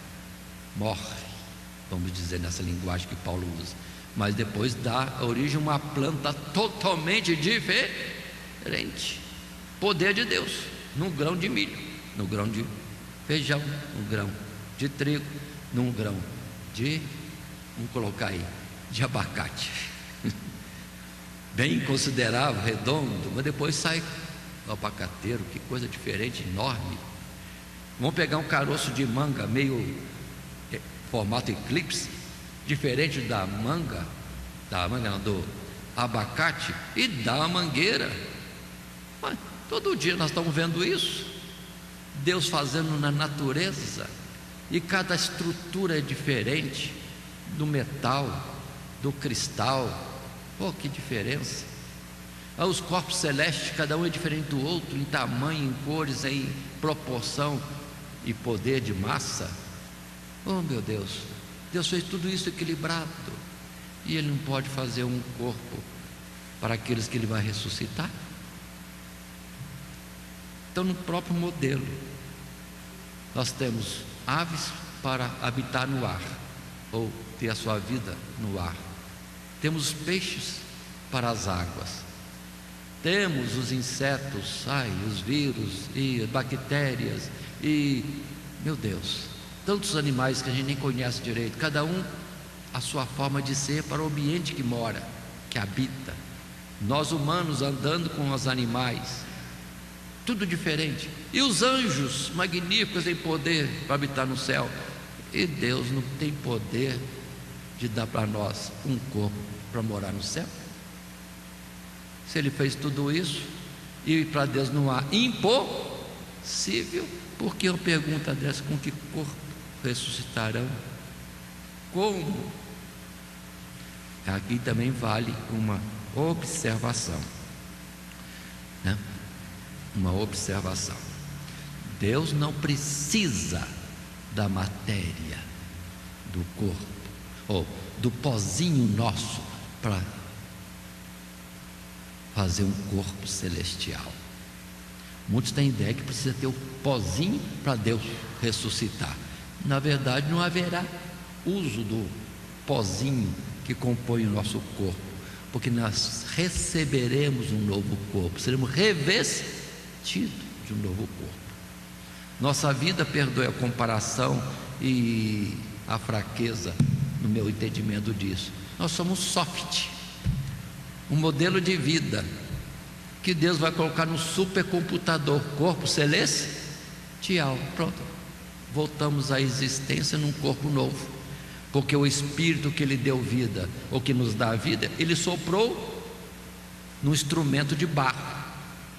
morre, vamos dizer nessa linguagem que Paulo usa, mas depois dá origem a uma planta totalmente diferente. Poder de Deus, num grão de milho, num grão de feijão, num grão de trigo, num grão de, vamos colocar aí, de abacate, bem considerável, redondo, mas depois sai o abacateiro, que coisa diferente, enorme. Vamos pegar um caroço de manga, meio formato eclipse, diferente da manga não, do abacate, e dá uma mangueira. Mas todo dia nós estamos vendo isso, Deus fazendo na natureza, e cada estrutura é diferente, do metal, do cristal. Pô, que diferença! Os corpos celestes, cada um é diferente do outro, em tamanho, em cores, em proporção e poder de massa. Oh meu Deus, Deus fez tudo isso equilibrado, e Ele não pode fazer um corpo para aqueles que Ele vai ressuscitar? Então, no próprio modelo, nós temos aves para habitar no ar, ou ter a sua vida no ar. Temos peixes para as águas. Temos os insetos, os vírus e bactérias e, meu Deus, tantos animais que a gente nem conhece direito, cada um a sua forma de ser para o ambiente que mora, que habita. Nós humanos andando com os animais, tudo diferente. E os anjos magníficos em poder para habitar no céu. E Deus não tem poder de dar para nós um corpo para morar no céu? Se Ele fez tudo isso, e para Deus não há impossível, por que eu pergunto a Deus, com que corpo ressuscitarão? Como? Aqui também vale uma observação, né? Uma observação. Deus não precisa da matéria do corpo, ou do pozinho nosso, para fazer um corpo celestial. Muitos têm ideia que precisa ter o pozinho para Deus ressuscitar. Na verdade, não haverá uso do pozinho que compõe o nosso corpo, porque nós receberemos um novo corpo, seremos revestidos de um novo corpo. Nossa vida, perdoe a comparação e a fraqueza no meu entendimento disso, nós somos soft, um modelo de vida que Deus vai colocar no supercomputador, corpo celestial. Pronto, voltamos à existência num corpo novo, porque o Espírito que Ele deu vida, ou que nos dá a vida, Ele soprou no instrumento de barro.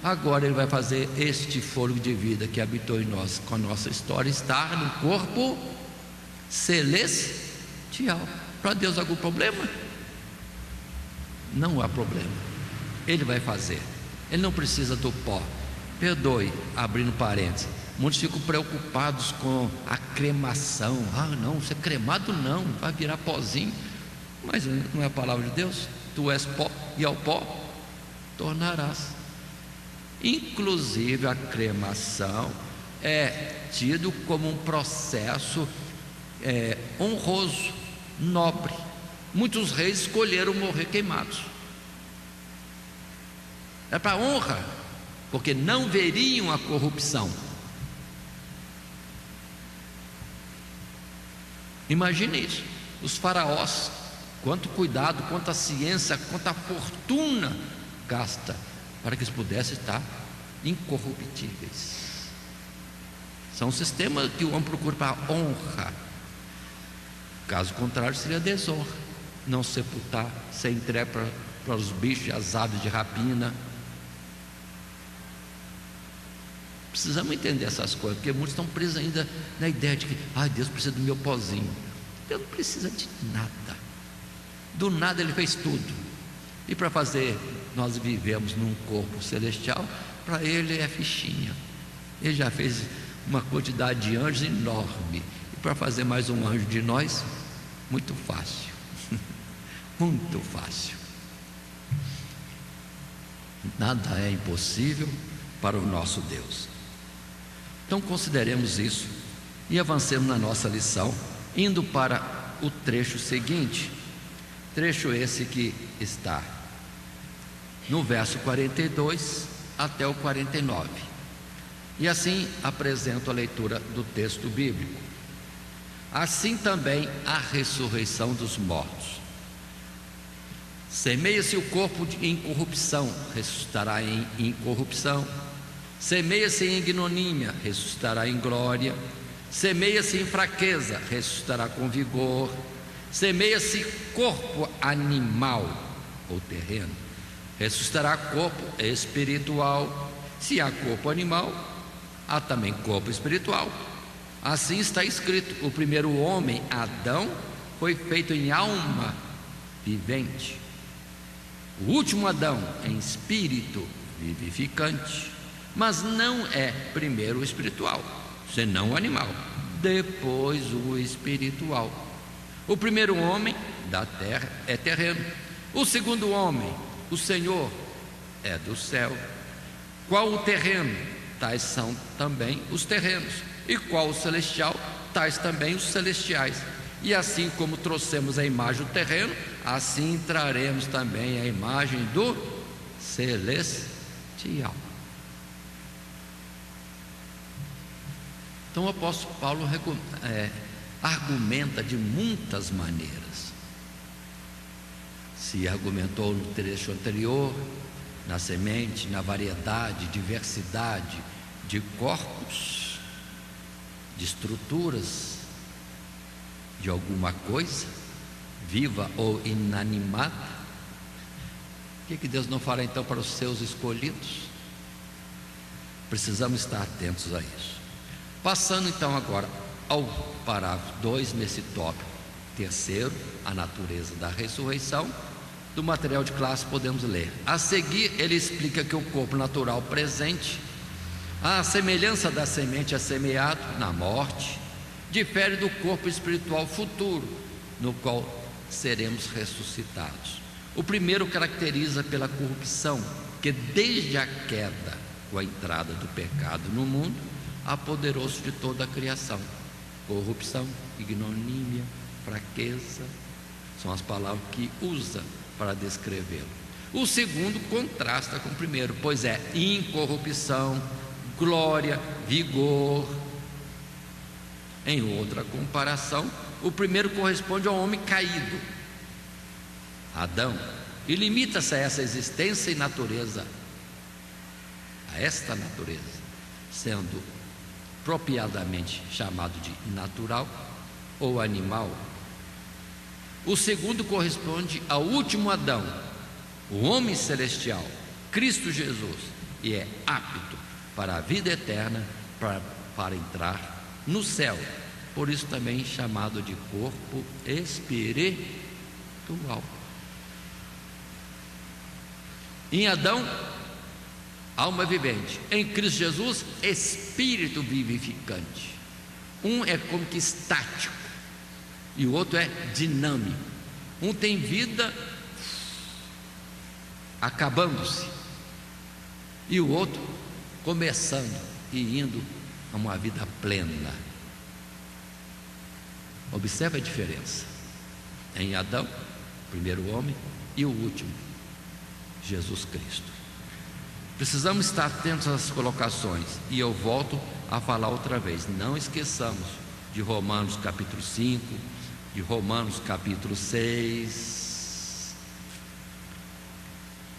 Agora Ele vai fazer este fôlego de vida que habitou em nós, com a nossa história, estar no corpo celestial. Para Deus algum problema? Não há problema. Ele vai fazer. Ele não precisa do pó. Perdoe, abrindo parênteses, muitos ficam preocupados com a cremação. Não, ser cremado não, vai virar pozinho. Mas não é a palavra de Deus? Tu és pó e ao pó tornarás. Inclusive a cremação é tido como um processo honroso, nobre. Muitos reis escolheram morrer queimados. É para honra, porque não veriam a corrupção. Imagine isso, os faraós, quanto cuidado, quanta ciência, quanta fortuna gasta para que eles pudessem estar incorruptíveis. São sistemas que o homem procura para honra. Caso contrário, seria desonra. Não sepultar, ser entregue para os bichos e as aves de rapina. Precisamos entender essas coisas, porque muitos estão presos ainda na ideia de que Deus precisa do meu pozinho. Deus não precisa de nada. Do nada Ele fez tudo. E para fazer, nós vivemos num corpo celestial, para Ele é fichinha. Ele já fez uma quantidade de anjos enorme. E para fazer mais um anjo de nós, muito fácil. Muito fácil. Nada é impossível para o nosso Deus. Então consideremos isso e avancemos na nossa lição, indo para o trecho seguinte. Trecho esse que está no verso 42 até o 49. E assim apresento a leitura do texto bíblico. Assim também a ressurreição dos mortos. Semeia-se o corpo em incorrupção, ressuscitará em incorrupção. Semeia-se em ignomínia, ressuscitará em glória. Semeia-se em fraqueza, ressuscitará com vigor. Semeia-se corpo animal ou terreno, ressuscitará corpo espiritual. Se há corpo animal, há também corpo espiritual. Assim está escrito: o primeiro homem, Adão, foi feito em alma vivente. O último Adão em espírito vivificante. Mas não é primeiro o espiritual, senão o animal, depois o espiritual. O primeiro homem da terra é terreno. O segundo homem, o Senhor, é do céu. Qual o terreno? Tais são também os terrenos. E qual o celestial? Tais também os celestiais. E assim como trouxemos a imagem do terreno, assim traremos também a imagem do celestial. Então o apóstolo Paulo argumenta de muitas maneiras. Se argumentou no trecho anterior, na semente, na variedade, diversidade de corpos, de estruturas, de alguma coisa, viva ou inanimada. O que Deus não fará então para os seus escolhidos? Precisamos estar atentos a isso. Passando então agora ao parágrafo 2 nesse tópico terceiro, a natureza da ressurreição. Do material de classe podemos ler. A seguir ele explica que o corpo natural presente, à semelhança da semente a semeado na morte, difere do corpo espiritual futuro, no qual seremos ressuscitados. O primeiro caracteriza pela corrupção, que desde a queda, com a entrada do pecado no mundo, apoderou-se de toda a criação. Corrupção, ignomínia, fraqueza, são as palavras que usa para descrevê-lo. O segundo contrasta com o primeiro, pois é incorrupção, glória, vigor. Em outra comparação, o primeiro corresponde ao homem caído, Adão, e limita-se a essa existência e natureza, a esta natureza, sendo apropriadamente chamado de natural ou animal. O segundo corresponde ao último Adão, o homem celestial, Cristo Jesus, e é apto para a vida eterna, para entrar no céu, por isso também chamado de corpo espiritual. Em Adão, alma vivente; em Cristo Jesus, espírito vivificante. Um é como que estático e o outro é dinâmico. Um tem vida acabando-se e o outro começando e indo a uma vida plena. Observe a diferença em Adão, o primeiro homem, e o último, Jesus Cristo. Precisamos estar atentos às colocações, e eu volto a falar outra vez. Não esqueçamos de Romanos capítulo 5, de Romanos capítulo 6,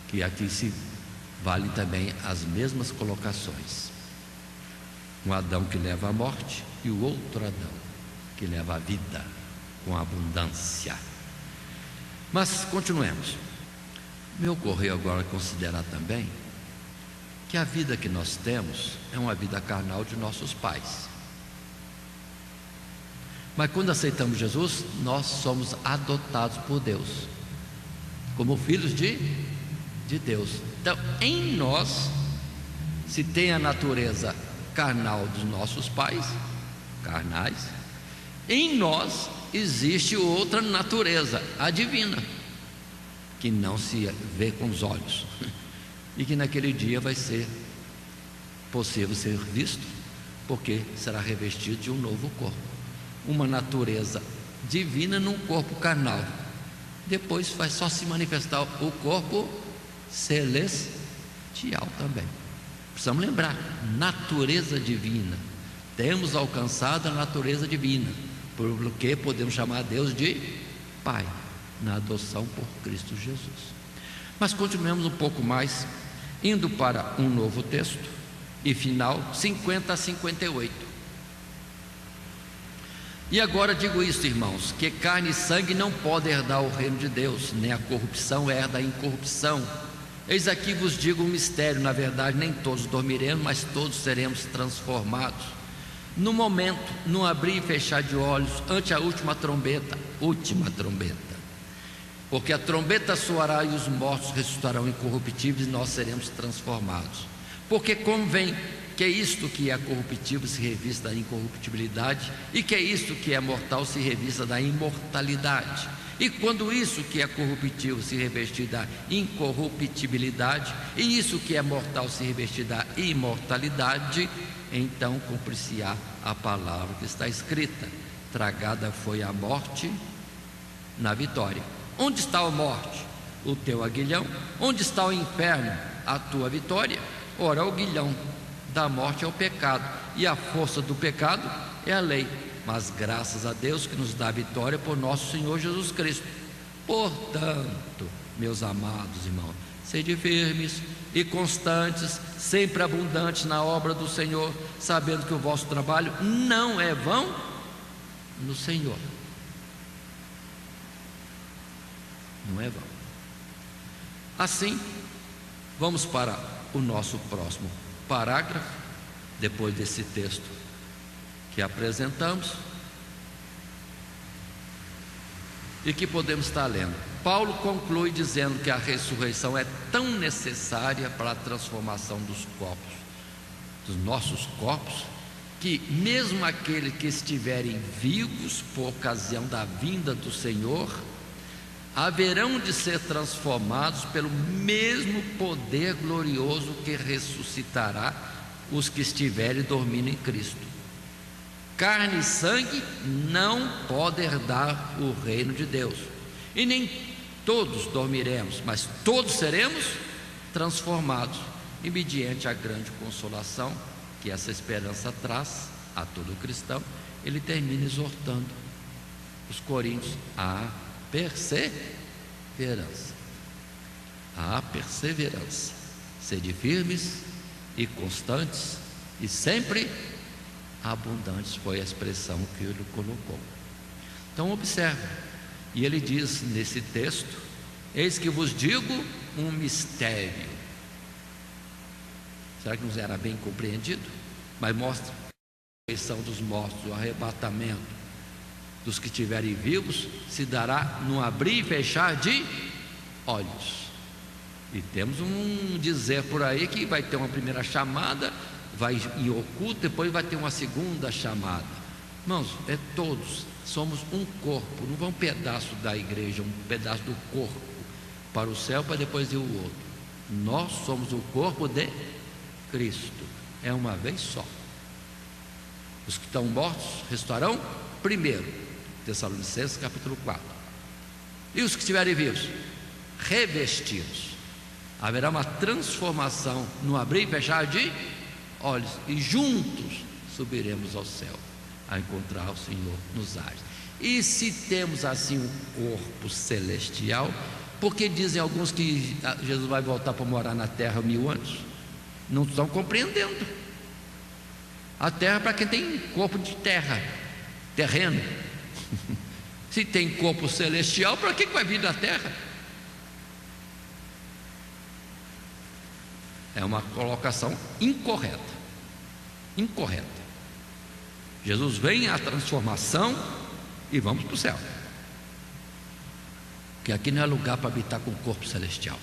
que aqui se vale também as mesmas colocações. Um Adão que leva à morte e o outro Adão que leva à vida com abundância. Mas continuemos. Me ocorreu agora considerar também que a vida que nós temos é uma vida carnal de nossos pais. Mas quando aceitamos Jesus, nós somos adotados por Deus como filhos de Deus. Então, em nós se tem a natureza carnal dos nossos pais, carnais. Em nós existe outra natureza, a divina, que não se vê com os olhos, e que naquele dia vai ser possível ser visto, porque será revestido de um novo corpo, uma natureza divina num corpo carnal. Depois vai só se manifestar o corpo celestial também. Precisamos lembrar, natureza divina. Temos alcançado a natureza divina, porque podemos chamar Deus de Pai, na adoção por Cristo Jesus. Mas continuemos um pouco mais, indo para um novo texto, e final, 50 a 58. E agora digo isto, irmãos, que carne e sangue não podem herdar o reino de Deus, nem a corrupção herda a incorrupção. Eis aqui vos digo um mistério: na verdade nem todos dormiremos, mas todos seremos transformados no momento, no abrir e fechar de olhos, ante a última trombeta, porque a trombeta soará e os mortos ressuscitarão incorruptíveis, e nós seremos transformados. Porque convém que isto que é corruptível se revista da incorruptibilidade, e que isto que é mortal se revista da imortalidade. E quando isso que é corruptível se revestir da incorruptibilidade, e isso que é mortal se revestir da imortalidade, então cumprir-se-á a palavra que está escrita: tragada foi a morte na vitória. Onde está a morte? O teu aguilhão. Onde está o inferno? A tua vitória. Ora, o aguilhão da morte é o pecado, e a força do pecado é a lei. Mas graças a Deus que nos dá a vitória por nosso Senhor Jesus Cristo. Portanto, meus amados irmãos, sede firmes e constantes, sempre abundantes na obra do Senhor, sabendo que o vosso trabalho não é vão no Senhor. Não é vão. Assim, vamos para o nosso próximo parágrafo, depois desse texto que apresentamos e que podemos estar lendo. Paulo conclui dizendo que a ressurreição é tão necessária para a transformação dos corpos, dos nossos corpos, que mesmo aqueles que estiverem vivos por ocasião da vinda do Senhor haverão de ser transformados pelo mesmo poder glorioso que ressuscitará os que estiverem dormindo em Cristo. Carne e sangue não podem herdar o reino de Deus, e nem todos dormiremos, mas todos seremos transformados. E mediante a grande consolação que essa esperança traz a todo cristão, ele termina exortando os coríntios à perseverança. À perseverança. Sede firmes e constantes e sempre abundantes, foi a expressão que ele colocou. Então observe, e ele diz nesse texto: eis que vos digo um mistério. Será que não era bem compreendido? Mas mostra a ressurreição dos mortos, o arrebatamento dos que estiverem vivos se dará no abrir e fechar de olhos. E temos um dizer por aí que vai ter uma primeira chamada, vai em oculto, depois vai ter uma segunda chamada. Irmãos, todos somos um corpo, não vai um pedaço da igreja, um pedaço do corpo para o céu para depois ir o outro. Nós somos o corpo de Cristo. É uma vez só. Os que estão mortos ressuscitarão primeiro. Tessalonicenses capítulo 4. E os que estiverem vivos, revestidos. Haverá uma transformação no abrir e fechar de olhos, e juntos subiremos ao céu a encontrar o Senhor nos ares. E se temos assim um corpo celestial, porque dizem alguns que Jesus vai voltar para morar na terra 1000 anos? Não estão compreendendo. A terra é para quem tem corpo de terra, terreno. Se tem corpo celestial, para que vai vir da terra? É uma colocação incorreta. Incorreta. Jesus vem à transformação e vamos para o céu. Porque aqui não é lugar para habitar com o corpo celestial.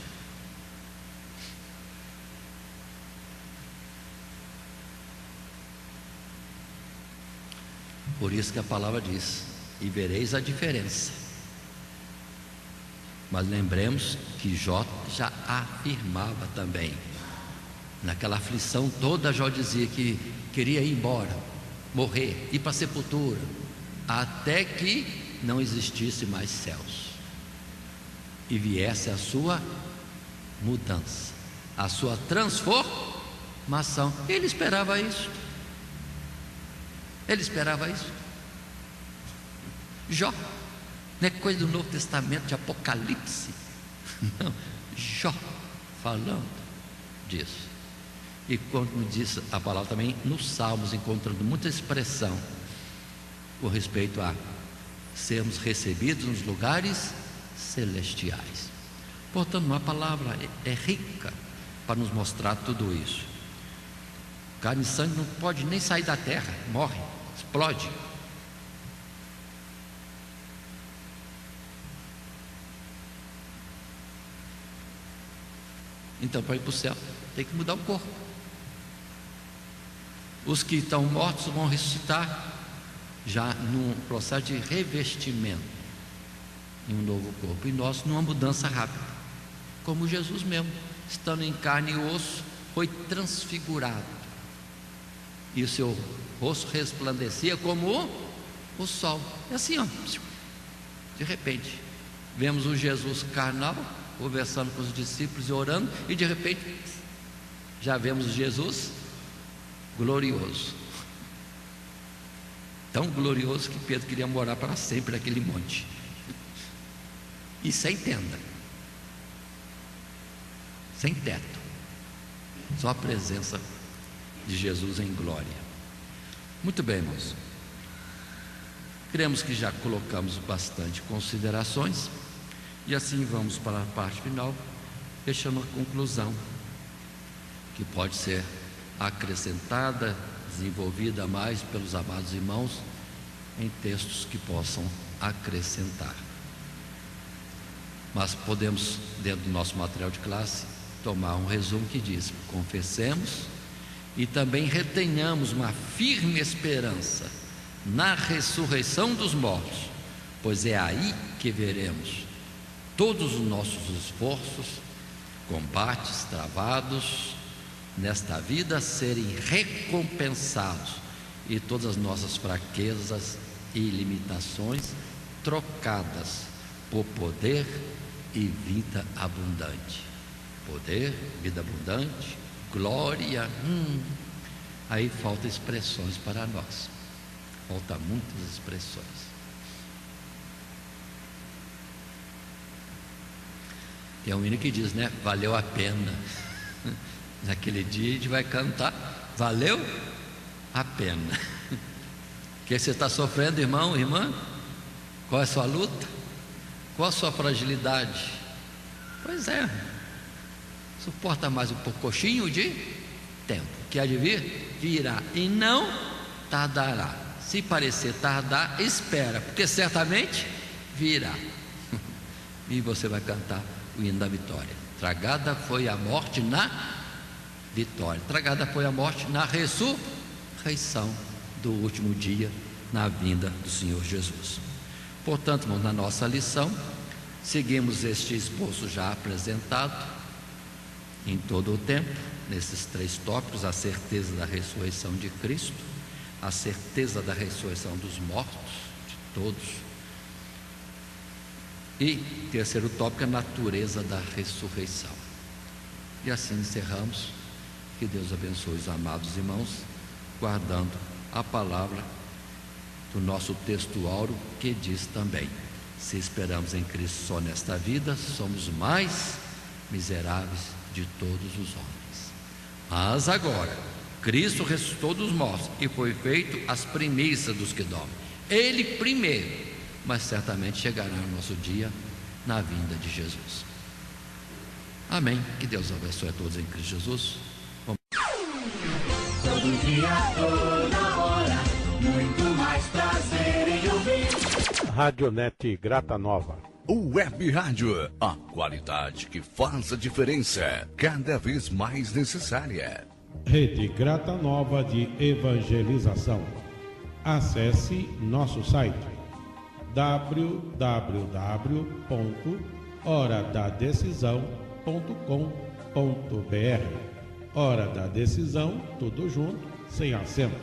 Por isso que a palavra diz: e vereis a diferença. Mas lembremos que Jó já afirmava também, naquela aflição toda, Jó dizia que queria ir embora, morrer, ir para a sepultura, até que não existisse mais céus e viesse a sua mudança, a sua transformação. Ele esperava isso. Ele esperava isso. Jó, não é coisa do Novo Testamento, de Apocalipse. Não, Jó falando disso. E como diz a palavra também, nos Salmos, encontrando muita expressão com respeito a sermos recebidos nos lugares celestiais. Portanto, uma palavra é rica para nos mostrar tudo isso. Carne e sangue não pode nem sair da terra, morre, explode. Então, para ir para o céu, tem que mudar o corpo. Os que estão mortos vão ressuscitar já num processo de revestimento em um novo corpo, e nós numa mudança rápida, como Jesus mesmo, estando em carne e osso, foi transfigurado, e o seu rosto resplandecia como o sol. É assim, ó, de repente vemos o Jesus carnal conversando com os discípulos e orando, e de repente já vemos Jesus glorioso, tão glorioso que Pedro queria morar para sempre naquele monte, e sem tenda, sem teto, só a presença de Jesus em glória. Muito bem, irmãos, cremos que já colocamos bastante considerações, e assim vamos para a parte final, deixando a conclusão que pode ser acrescentada, desenvolvida mais pelos amados irmãos em textos que possam acrescentar. Mas podemos, dentro do nosso material de classe, tomar um resumo que diz: confessemos e também retenhamos uma firme esperança na ressurreição dos mortos, pois é aí que veremos todos os nossos esforços, combates travados nesta vida serem recompensados, e todas as nossas fraquezas e limitações trocadas por poder e vida abundante. Poder, vida abundante, glória. Aí faltam expressões para nós, faltam muitas expressões. Tem um hino que diz, né? Valeu a pena. Naquele dia a gente vai cantar: valeu a pena. O que você está sofrendo, irmão, irmã? Qual é a sua luta? Qual a sua fragilidade? Pois é, suporta mais um pouquinho de tempo, que há de vir, virá, e não tardará. Se parecer tardar, espera, porque certamente virá. E você vai cantar o hino da vitória. Tragada foi a morte na vitória, tragada foi a morte na ressurreição do último dia, na vinda do Senhor Jesus. Portanto, irmãos, na nossa lição seguimos este esboço já apresentado, em todo o tempo, nesses 3 tópicos: a certeza da ressurreição de Cristo, a certeza da ressurreição dos mortos, de todos, e terceiro tópico, a natureza da ressurreição. E assim encerramos. Que Deus abençoe os amados irmãos, guardando a palavra do nosso texto áureo, que diz também: se esperamos em Cristo só nesta vida, somos mais miseráveis de todos os homens. Mas agora, Cristo ressuscitou dos mortos e foi feito as primícias dos que dormem. Ele primeiro, mas certamente chegará o nosso dia na vinda de Jesus. Amém. Que Deus abençoe a todos em Cristo Jesus. Todo dia, toda hora, muito mais prazer em ouvir. Radionet Grata Nova. Web Rádio, a qualidade que faz a diferença, cada vez mais necessária. Rede Grata Nova de Evangelização. Acesse nosso site www.horadadecisão.com.br. Hora da Decisão, tudo junto, sem acento.